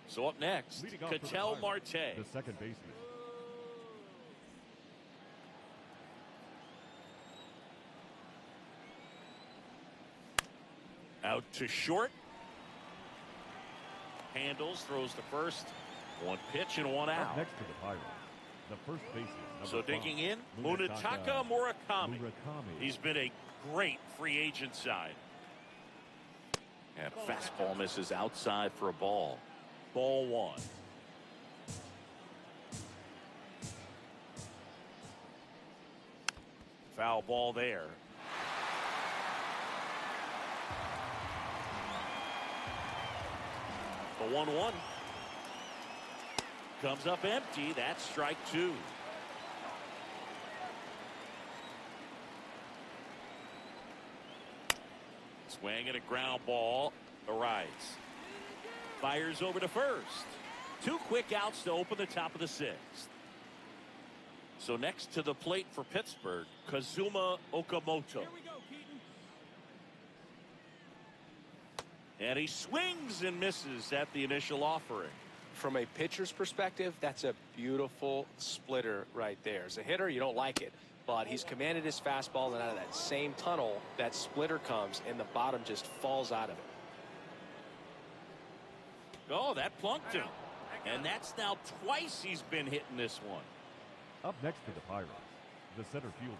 Speaker 1: So up next, Ketel Marte.
Speaker 4: The second baseman.
Speaker 1: Out to short. Handles, throws to first. One pitch and one
Speaker 4: Up
Speaker 1: out.
Speaker 4: next to the Pirates, the first baseman.
Speaker 1: So digging in, Munetaka Murakami. He's been a great free agent sign. And a fastball misses outside for a ball. Ball one. Foul ball there. The 1-1 comes up empty. That's strike two. Swing and a ground ball. Arise. Fires over to first. Two quick outs to open the top of the sixth. So next to the plate for Pittsburgh, Kazuma Okamoto.
Speaker 3: Here we go, Keaton.
Speaker 1: And he swings and misses at the initial offering.
Speaker 2: From a pitcher's perspective, that's a beautiful splitter right there. As a hitter, you don't like it, but he's commanded his fastball, and out of that same tunnel, that splitter comes, and the bottom just falls out of it.
Speaker 1: Oh, that plunked him. And that's now twice he's been hitting this one.
Speaker 4: Up next to the Pirates, the center fielder,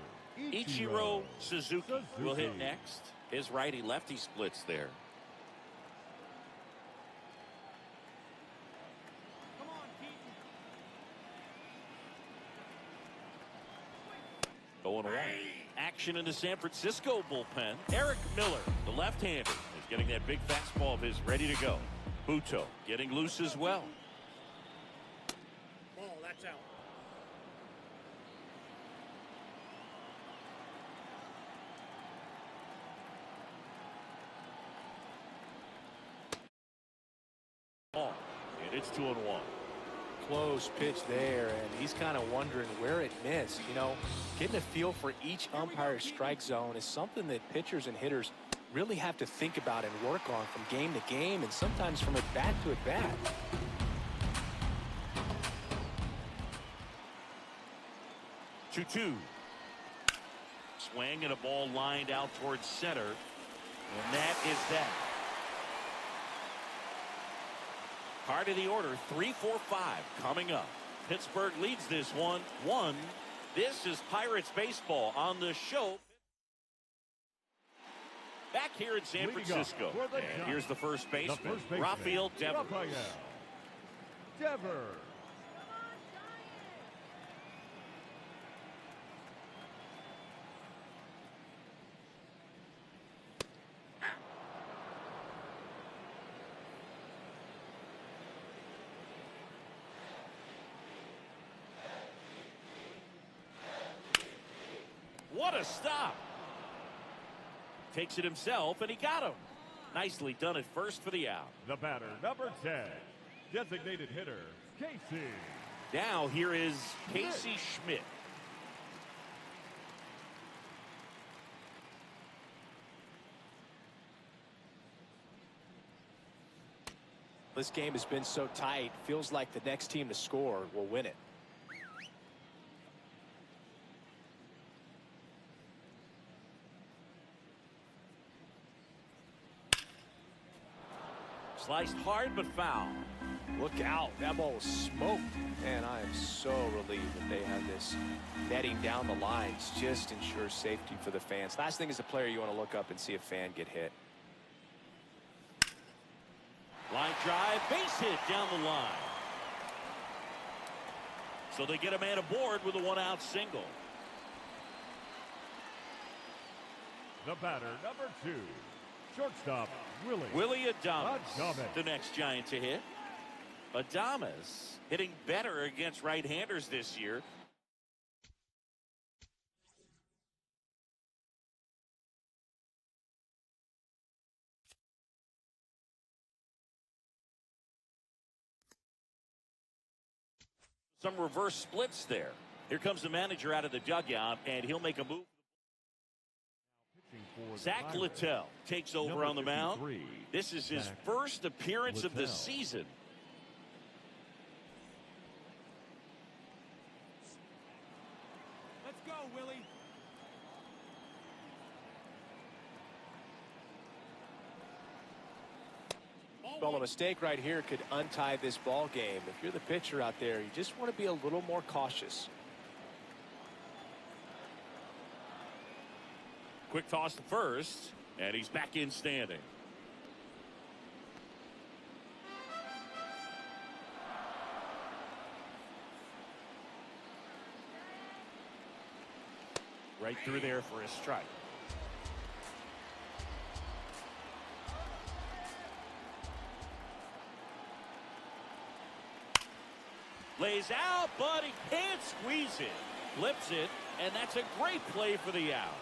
Speaker 1: Ichiro Suzuki will hit next. His righty-lefty splits there.
Speaker 3: Come on, Keaton.
Speaker 1: 0-1. Action in the San Francisco bullpen. Eric Miller, the left-hander, is getting that big fastball of his ready to go. Buto getting loose as well.
Speaker 3: Ball, that's out.
Speaker 1: And it's 2-1.
Speaker 2: Close pitch there, and he's kind of wondering where it missed. You know, getting a feel for each umpire's strike zone is something that pitchers and hitters really have to think about and work on from game to game, and sometimes from at bat to at bat.
Speaker 1: Two. Swing and a ball lined out towards center. And that is that. Part of the order, 3-4-5 coming up. Pittsburgh leads this 1-1. This is Pirates baseball on the show. Back here in San Francisco. And here's the first baseman, Rafael Devers. What a stop. Takes it himself, and he got him. Nicely done at first for the out.
Speaker 4: The batter, number 10, designated hitter, Casey.
Speaker 1: Now here is Casey Schmidt.
Speaker 2: This game has been so tight, feels like the next team to score will win it.
Speaker 1: Sliced hard but foul.
Speaker 2: Look out, that ball was smoked, and I am so relieved that they have this netting down the lines. Just ensures safety for the fans. Last thing as a player, you want to look up and see a fan get hit.
Speaker 1: Line drive, base hit down the line. So they get a man aboard with a one-out single.
Speaker 4: The batter, number 2, shortstop,
Speaker 1: Willie Adames, the next Giant to hit. Adames hitting better against right-handers this year. Some reverse splits there. Here comes the manager out of the dugout, and he'll make a move. Zach Littell takes over on the mound. This is his first appearance of the season.
Speaker 3: Let's go, Willie.
Speaker 2: Well, a mistake right here could untie this ball game. If you're the pitcher out there, you just want to be a little more cautious.
Speaker 1: Quick toss to first, and he's back in standing. Right through there for a strike. Lays out, but he can't squeeze it. Flips it, and that's a great play for the out.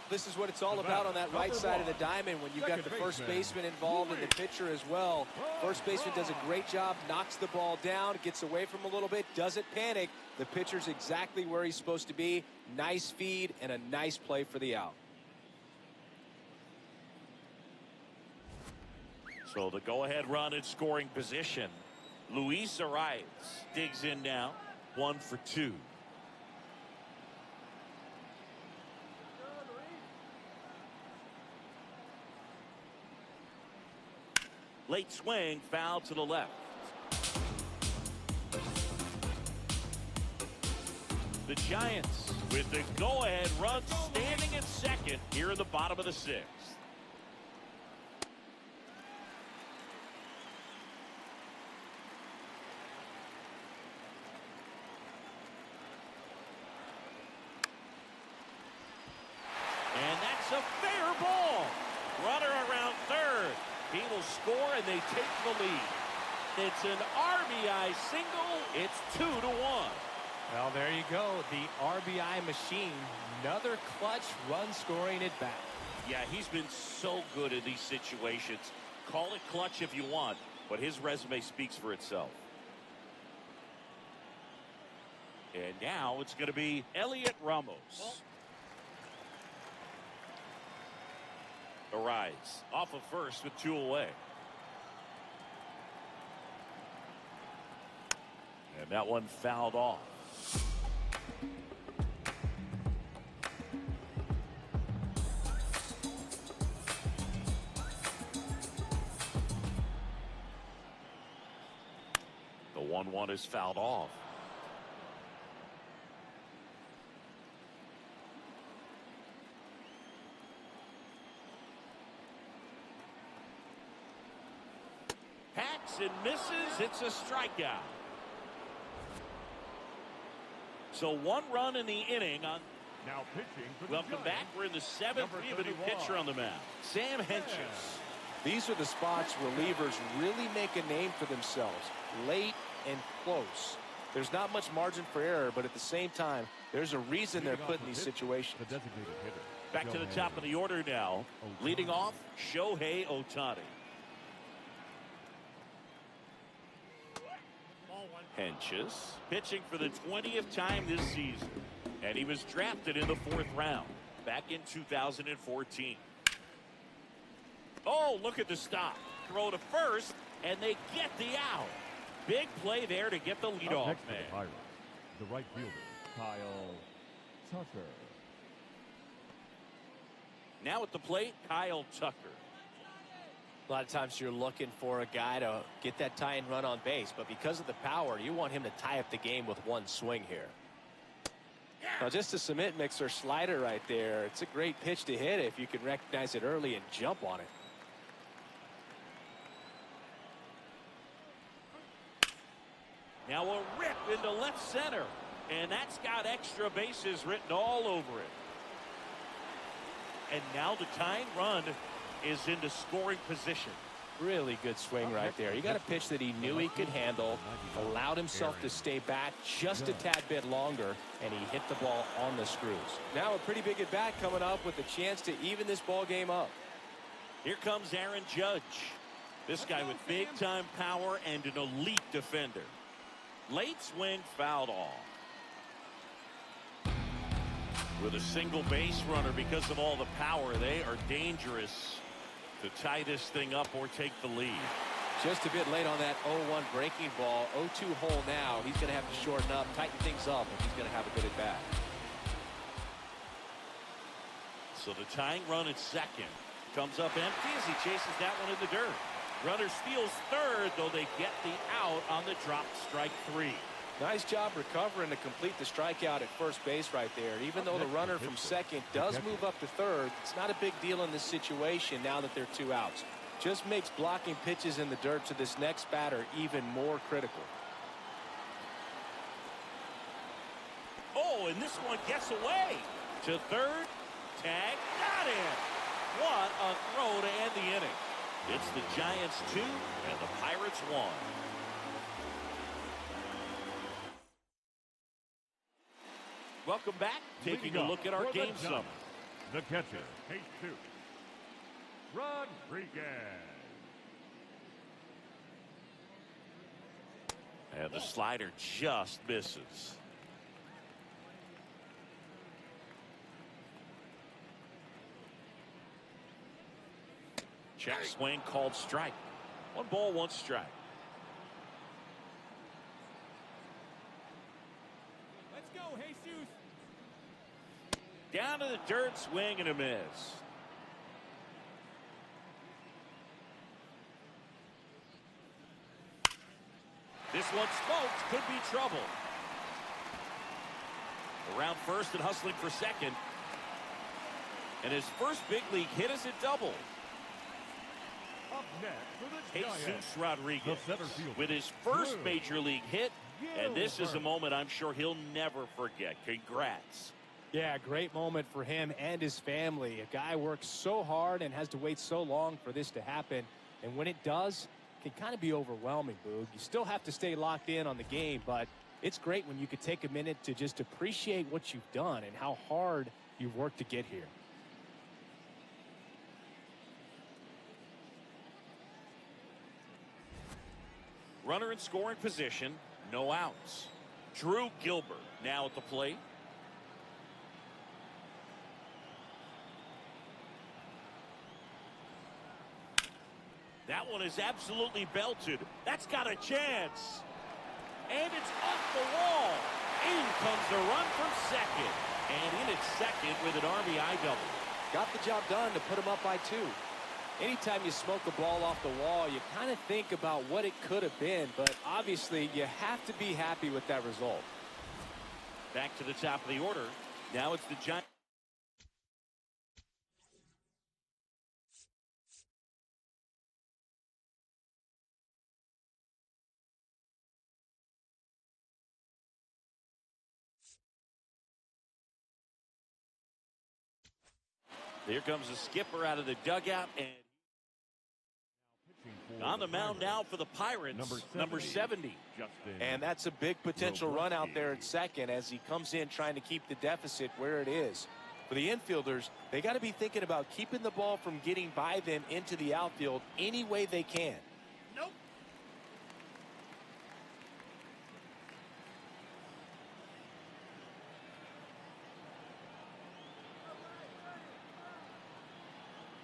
Speaker 2: This is what it's all about on that right side of the diamond when you've got the first baseman involved and the pitcher as well. First baseman does a great job, knocks the ball down, gets away from a little bit, doesn't panic. The pitcher's exactly where he's supposed to be. Nice feed and a nice play for the out.
Speaker 1: So the go-ahead run in scoring position. Luis Arias digs in now. 1 for 2. Late swing, foul to the left. The Giants with the go-ahead run standing at second here in the bottom of the 6th. And that's a fair ball. Runner around third. He will score and they take the lead. It's an RBI single. It's 2-1.
Speaker 2: Well, there you go. The RBI machine. Another clutch run scoring at bat.
Speaker 1: Yeah, he's been so good in these situations. Call it clutch if you want, but his resume speaks for itself. And now it's going to be Elliot Ramos. Arise off of first with 2 away. And that one fouled off. The 1-1 is fouled off. And misses. It's a strikeout. So 1 run in the inning on.
Speaker 4: Now pitching for the
Speaker 1: Welcome
Speaker 4: Giants,
Speaker 1: back. We're in the 7th. We have a new pitcher on the mound. Sam Hentges.
Speaker 2: These are the spots relievers really make a name for themselves. Late and close. There's not much margin for error, but at the same time, there's a reason they're put in these situations.
Speaker 4: The designated hitter.
Speaker 1: Back to the top of the order now. Leading off, Shohei Ohtani. Hentges pitching for the 20th time this season, and he was drafted in the 4th round back in 2014. Oh, look at the stop. Throw to first, and they get the out. Big play there to get the leadoff man.
Speaker 4: The right fielder, Kyle Tucker.
Speaker 1: Now at the plate, Kyle Tucker.
Speaker 2: A lot of times you're looking for a guy to get that tying run on base, but because of the power, you want him to tie up the game with 1 swing here. Now, just a cement mixer slider right there. It's a great pitch to hit if you can recognize it early and jump on it.
Speaker 1: Now a rip into left center, and that's got extra bases written all over it. And now the tying run is into scoring position.
Speaker 2: Really good swing right there. He got a pitch that he knew he could handle, allowed himself to stay back just a tad bit longer, and he hit the ball on the screws. Now a pretty big at bat coming up with a chance to even this ball game up.
Speaker 1: Here comes Aaron Judge. This guy with big time power and an elite defender. Late swing fouled off. With a single base runner, because of all the power, they are dangerous to tie this thing up or take the lead.
Speaker 2: Just a bit late on that 0-1 breaking ball. 0-2 hole now. He's going to have to shorten up, tighten things up, if he's going to have a good at bat.
Speaker 1: So the tying run at second comes up empty as he chases that one in the dirt. Runner steals third, though they get the out on the drop, strike 3.
Speaker 2: Nice job recovering to complete the strikeout at first base right there. Even though the runner from second does move up to third, it's not a big deal in this situation now that there are 2 outs. Just makes blocking pitches in the dirt to this next batter even more critical.
Speaker 1: Oh, and this one gets away. To third, tag, got in. What a throw to end the inning. It's the Giants 2 and the Pirates 1. Welcome back. Taking a look at our game summary.
Speaker 4: The catcher, Jesus Rodriguez.
Speaker 1: And the slider just misses. Check swing called strike. 1 ball, 1 strike.
Speaker 3: Let's go, Jesus.
Speaker 1: Down to the dirt, swing and a miss. This one smoked, could be trouble. Around first and hustling for second. And his first big league hit is a double.
Speaker 4: Up next for the Giants,
Speaker 1: Jesus Rodriguez
Speaker 4: the center fielder,
Speaker 1: with his first major league hit. And this is a
Speaker 4: Gilbert.
Speaker 1: moment I'm sure he'll never forget. Congrats.
Speaker 2: Yeah, great moment for him and his family. A guy works so hard and has to wait so long for this to happen. And when it does, it can kind of be overwhelming, Boog. You still have to stay locked in on the game, but it's great when you could take a minute to just appreciate what you've done and how hard you've worked to get here.
Speaker 1: Runner in scoring position, no outs. Drew Gilbert now at the plate. That one is absolutely belted. That's got a chance. And it's off the wall. In comes the run from second. And in at second with an RBI double.
Speaker 2: Got the job done to put him up by 2. Anytime you smoke a ball off the wall, you kind of think about what it could have been, but obviously you have to be happy with that result.
Speaker 1: Back to the top of the order. Now it's the Giants. Here comes the skipper out of the dugout, and on the mound now for the Pirates, number 70.
Speaker 2: And that's a big potential run out there at second as he comes in trying to keep the deficit where it is. For the infielders, they got to be thinking about keeping the ball from getting by them into the outfield any way they can.
Speaker 3: Nope.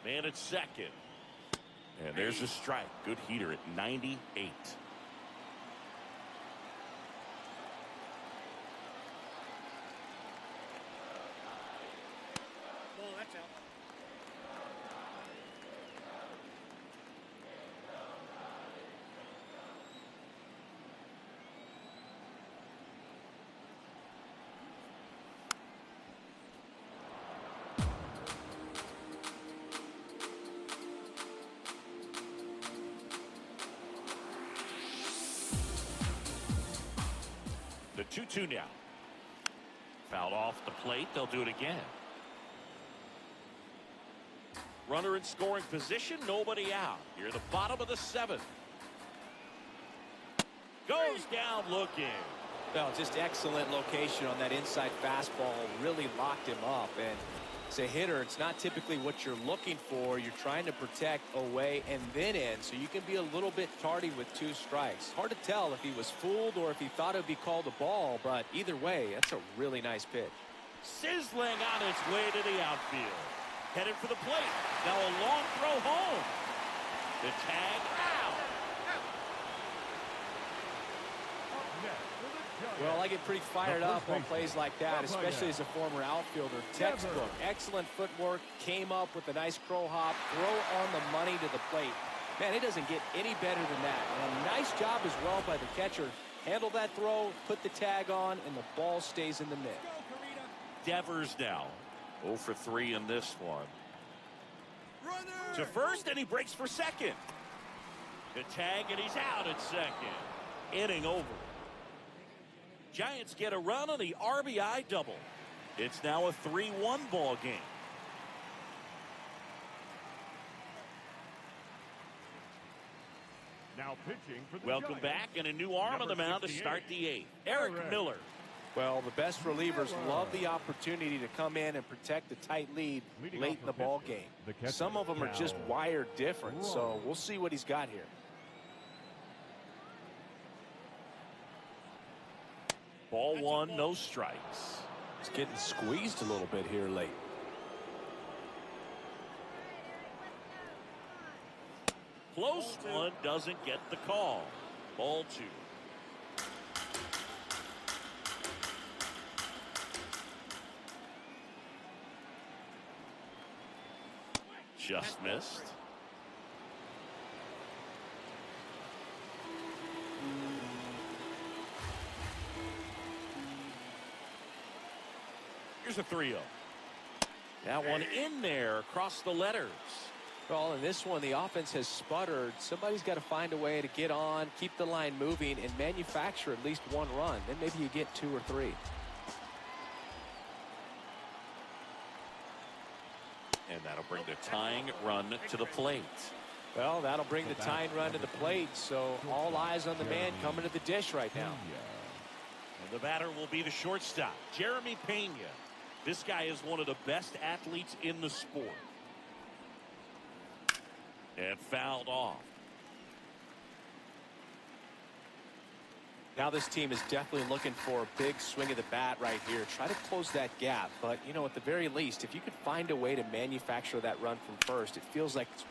Speaker 1: Man at second. And there's a strike. Good heater at 98.
Speaker 3: Ball, that's out.
Speaker 1: The 2-2 now. Fouled off the plate. They'll do it again. Runner in scoring position. Nobody out. You're the bottom of the 7th. Goes down looking.
Speaker 2: Well, just excellent location on that inside fastball. Really locked him up. And as a hitter, it's not typically what you're looking for. You're trying to protect away and then in, so you can be a little bit tardy with 2 strikes. Hard to tell if he was fooled or if he thought it would be called a ball, but either way, that's a really nice pitch.
Speaker 1: Sizzling on its way to the outfield. Headed for the plate. Now a long throw home. The tag out.
Speaker 4: Up next for the
Speaker 2: Well, I get pretty fired up on plays like that, especially as a former outfielder. Textbook, excellent footwork, came up with a nice crow hop, throw on the money to the plate. Man, it doesn't get any better than that. And a nice job as well by the catcher. Handle that throw, put the tag on, and the ball stays in the mitt.
Speaker 1: Devers now 0 for 3 in this one. Runner. To first, and he breaks for second. The tag, and he's out at second. Inning over. Giants get a run on the RBI double. It's now a 3-1 ball game.
Speaker 4: Now pitching for the
Speaker 1: Welcome
Speaker 4: Giants.
Speaker 1: back, and a new arm on the mound to start the 8th. Eric Miller.
Speaker 2: Well, the best relievers love the opportunity to come in and protect a tight lead late in the ball game. Some of them are just wired different, so we'll see what he's got here.
Speaker 1: Ball 1, no strikes.
Speaker 2: It's getting squeezed a little bit here late.
Speaker 1: Close one, doesn't get the call. Ball 2. Just missed. Here's a 3-0. That one in there across the letters.
Speaker 2: Well, in this one, the offense has sputtered. Somebody's got to find a way to get on, keep the line moving, and manufacture at least one run. Then maybe you get 2 or 3.
Speaker 1: And that'll bring the tying run to the plate.
Speaker 2: Well, that'll bring the tying run to the plate, so all eyes on the man coming to the dish right now.
Speaker 1: And the batter will be the shortstop, Jeremy Pena. This guy is one of the best athletes in the sport. And fouled off.
Speaker 2: Now this team is definitely looking for a big swing of the bat right here. Try to close that gap. But, you know, at the very least, if you could find a way to manufacture that run from first, it feels like it's...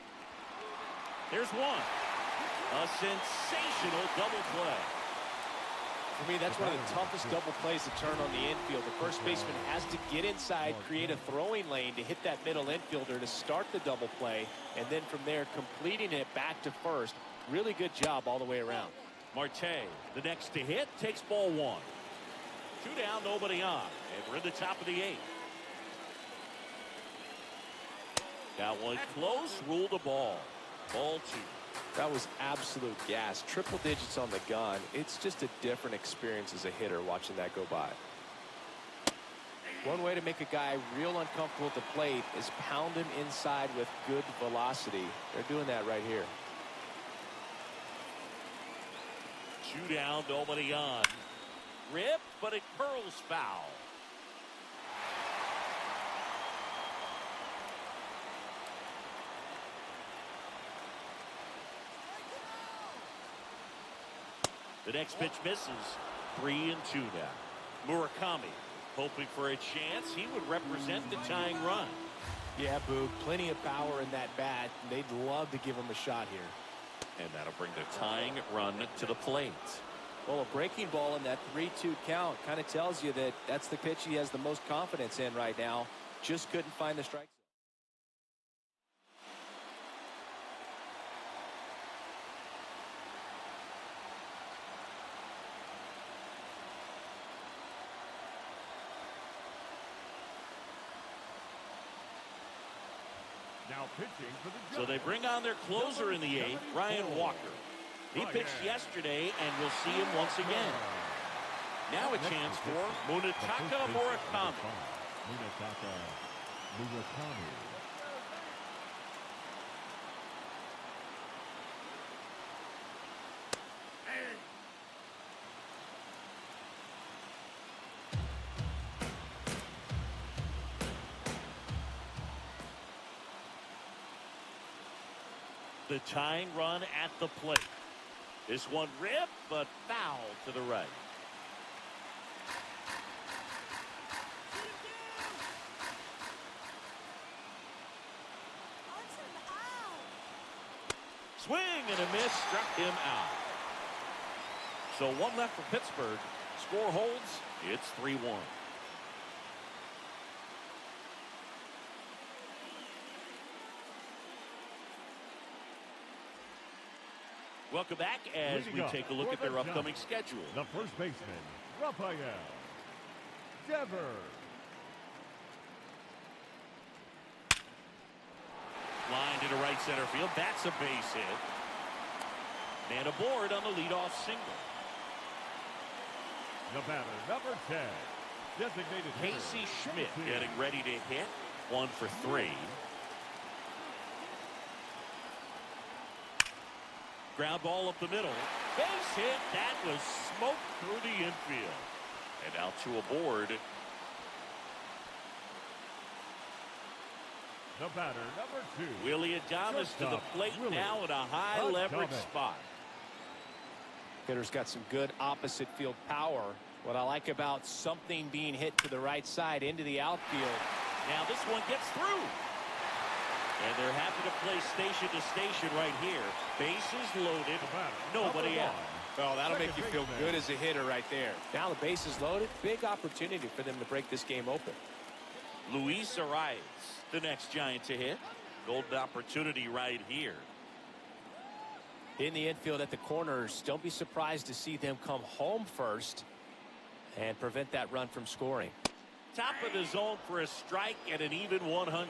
Speaker 1: There's one. A sensational double play.
Speaker 2: For me, that's one of the toughest double plays to turn on the infield. The first baseman has to get inside, create a throwing lane to hit that middle infielder to start the double play, and then from there, completing it back to first. Really good job all the way around.
Speaker 1: Marte, the next to hit, takes ball 1. 2 down, nobody on, and we're in the top of the 8th. Got one close, ruled a ball. Ball 2.
Speaker 2: That was absolute gas. Triple digits on the gun. It's just a different experience as a hitter watching that go by. One way to make a guy real uncomfortable at the plate is pound him inside with good velocity. They're doing that right here.
Speaker 1: 2 down, nobody on. Rip, but it curls foul. The next pitch misses. 3-2 now. Murakami hoping for a chance. He would represent the tying run.
Speaker 2: Yeah, Boog, plenty of power in that bat. They'd love to give him a shot here.
Speaker 1: And that'll bring the tying run to the plate.
Speaker 2: Well, a breaking ball in that 3-2 count kind of tells you that that's the pitch he has the most confidence in right now. Just couldn't find the strike zone.
Speaker 4: Now pitching for the Giants.
Speaker 1: So they bring on their closer in the 8th, Ryan Walker. He pitched yesterday, and we'll see him once again. Now a chance for Munetaka Murakami.
Speaker 4: Munetaka Murakami.
Speaker 1: The tying run at the plate. This one ripped, but foul to the right. Swing and a miss, struck him out. So 1 left for Pittsburgh. Score holds. It's 3-1. Welcome back as we take a look at their upcoming schedule.
Speaker 4: The first baseman, Rafael Devers.
Speaker 1: Line into right center field. That's a base hit. Man aboard on the leadoff single.
Speaker 4: The batter, number 10, designated hitter,
Speaker 1: Casey Schmidt getting ready to hit. 1 for 3. Ground ball up the middle. Base hit. That was smoked through the infield. And out to a board.
Speaker 4: The batter, number 2,
Speaker 1: Willie Adames to the plate now in a high leverage spot.
Speaker 2: Hitter's got some good opposite field power. What I like about something being hit to the right side into the outfield.
Speaker 1: Now this one gets through. And they're happy to play station to station right here. Bases loaded. Nobody out.
Speaker 2: Oh, that'll make you feel good as a hitter right there. Now the base is loaded. Big opportunity for them to break this game open.
Speaker 1: Luis Arias, the next Giant to hit. Golden opportunity right here.
Speaker 2: In the infield at the corners, don't be surprised to see them come home first and prevent that run from scoring.
Speaker 1: Top of the zone for a strike at an even 100.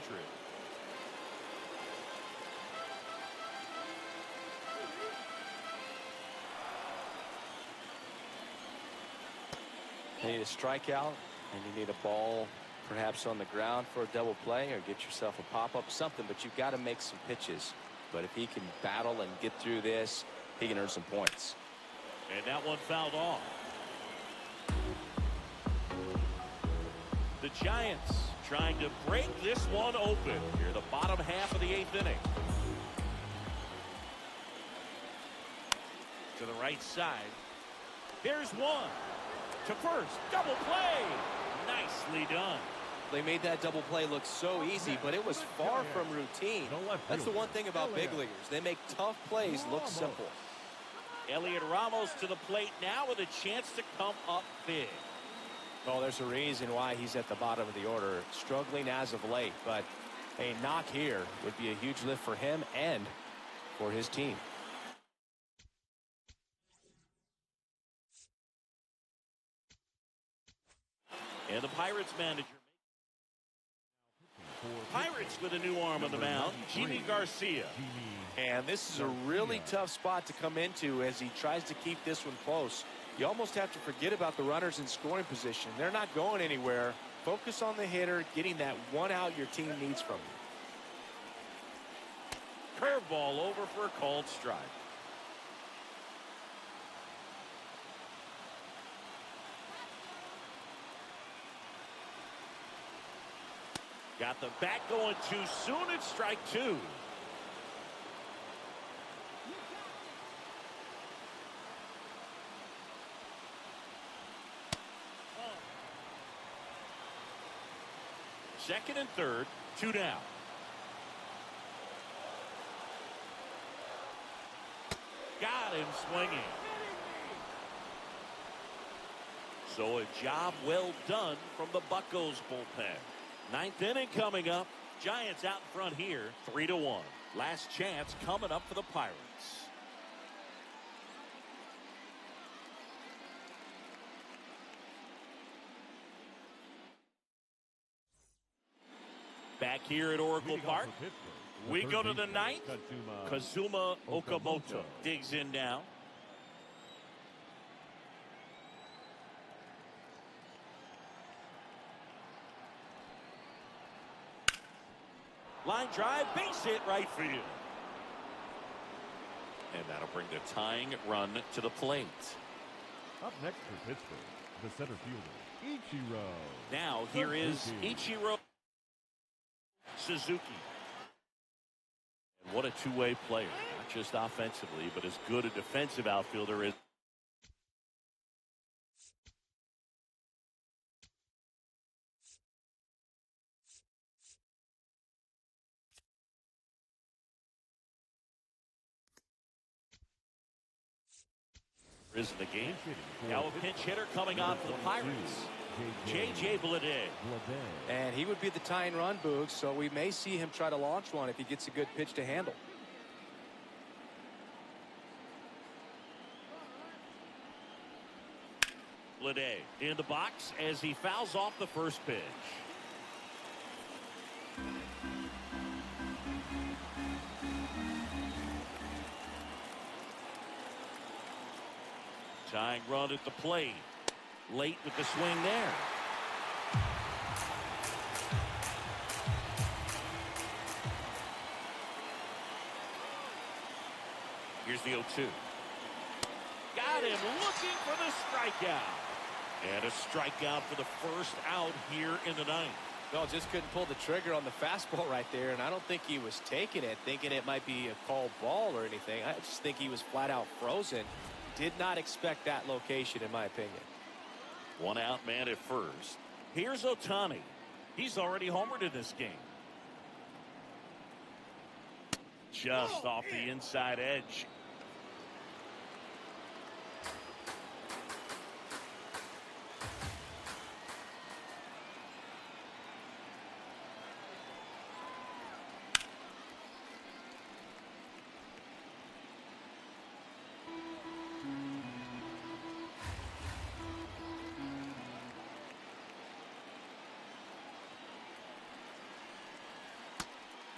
Speaker 5: You need a strikeout, and you need a ball perhaps on the ground for a double play, or get yourself a pop-up, something, but you've got to make some pitches. But if he can battle and get through this, he can earn some points.
Speaker 1: And that one fouled off. The Giants trying to break this one open here, the bottom half of the 8th inning. To the right side. Here's one. To first. Double play. Nicely done.
Speaker 2: They made that double play look so easy, but it was far from routine. That's the one thing about big leaguers. They make tough plays look simple.
Speaker 1: Elliot Ramos to the plate now with a chance to come up big.
Speaker 2: Well, there's a reason why he's at the bottom of the order, struggling as of late, but a knock here would be a huge lift for him and for his team.
Speaker 1: And the Pirates manager. Pirates with a new arm on the mound, Jimmy Garcia.
Speaker 2: And this is a really tough spot to come into as he tries to keep this one close. You almost have to forget about the runners in scoring position. They're not going anywhere. Focus on the hitter, getting that one out your team needs from you.
Speaker 1: Curveball over for a called strike. Got the bat going too soon. It's strike 2. Second and third, 2 down. Got him swinging. So a job well done from the Buccos bullpen. 9th inning coming up. Giants out in front here, 3-1. Last chance coming up for the Pirates. Back here at Oracle Park, we go to the 9th. Kazuma Okamoto digs in now. Line drive, base hit, right field. And that'll bring the tying run to the plate.
Speaker 4: Up next for Pittsburgh, the center fielder, Ichiro.
Speaker 1: Now here is Ichiro Suzuki. And what a two-way player, not just offensively, but as good a defensive outfielder as. Is in the game. Now a pinch hitter coming on for the Pirates. J.J. Bleday.
Speaker 2: And he would be the tying run, Boog, so we may see him try to launch one if he gets a good pitch to handle.
Speaker 1: Bleday in the box as he fouls off the first pitch. Tying run at the plate. Late with the swing there. Here's the 0-2. Got him looking for the strikeout. And a strikeout for the first out here in the ninth.
Speaker 2: No, just couldn't pull the trigger on the fastball right there, and I don't think he was taking it, thinking it might be a called ball or anything. I just think he was flat out frozen. Did not expect that location, in my opinion.
Speaker 1: One out man at first. Here's Ohtani. He's already homered in this game. Just off the inside edge.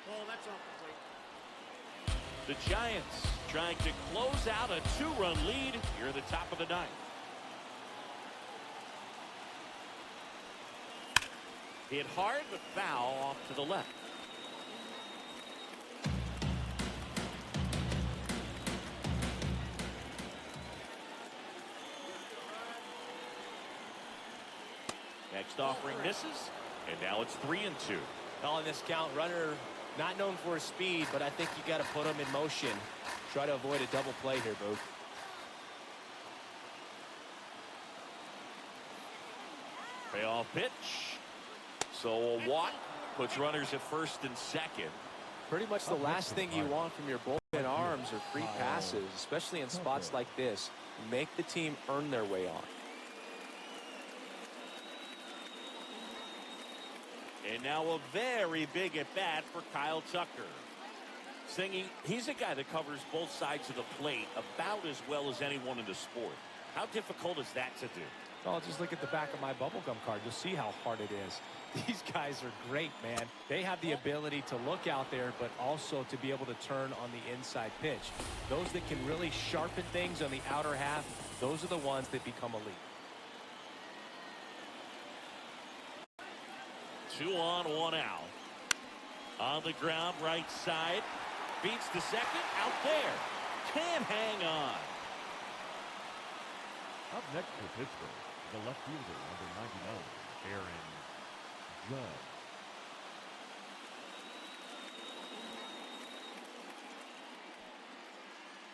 Speaker 3: Oh, that's off the plate.
Speaker 1: The Giants trying to close out a 2-run lead here at the top of the ninth. Hit hard but foul off to the left. Next offering misses, and now it's 3-2.
Speaker 2: On this count, runner not known for his speed, but I think you got to put him in motion. Try to avoid a double play here, Boog.
Speaker 1: Payoff pitch. So a walk puts runners at first and second.
Speaker 2: Pretty much the last thing you want from your bullpen arms are free passes, especially in spots like this. Make the team earn their way on.
Speaker 1: And now a very big at-bat for Kyle Tucker. Singing, he's a guy that covers both sides of the plate about as well as anyone in the sport. How difficult is that to do?
Speaker 2: Oh, just look at the back of my bubblegum card. You'll see how hard it is. These guys are great, man. They have the ability to look out there, but also to be able to turn on the inside pitch. Those that can really sharpen things on the outer half, those are the ones that become elite.
Speaker 1: 2 on, 1 out. On the ground, right side. Beats the second. Out there. Can't hang on.
Speaker 4: Up next for Pittsburgh, the left fielder, number 99, Aaron Judge.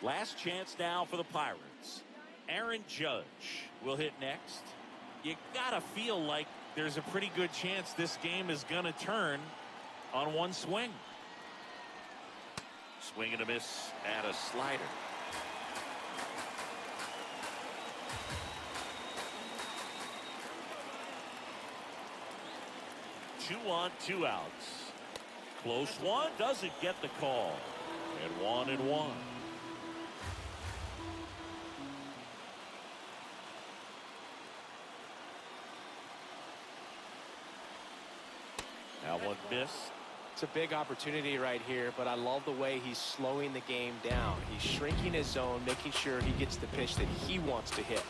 Speaker 1: Last chance now for the Pirates. Aaron Judge will hit next. You gotta feel like there's a pretty good chance this game is gonna turn on one swing. Swing and a miss at a slider. Two on, 2 outs. Close one, doesn't get the call. And 1-1. Now one miss.
Speaker 2: It's a big opportunity right here, but I love the way he's slowing the game down. He's shrinking his zone, making sure he gets the pitch that he wants to hit.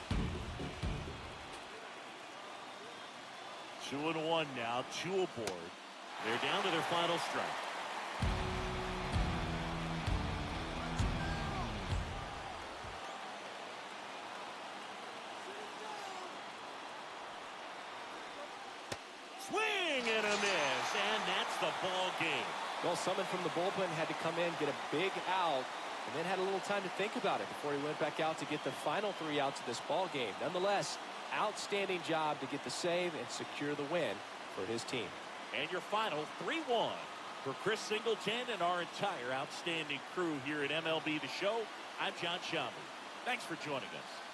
Speaker 1: 2-1 now, 2 aboard. They're down to their final strike. Swing and a miss, and that's the ball game.
Speaker 2: Well, someone from the bullpen had to come in, get a big out, and then had a little time to think about it before he went back out to get the final 3 outs of this ball game. Nonetheless, outstanding job to get the save and secure the win for his team.
Speaker 1: And your final 3-1 for Chris Singleton and our entire outstanding crew here at MLB The Show. I'm John Shelby. Thanks for joining us.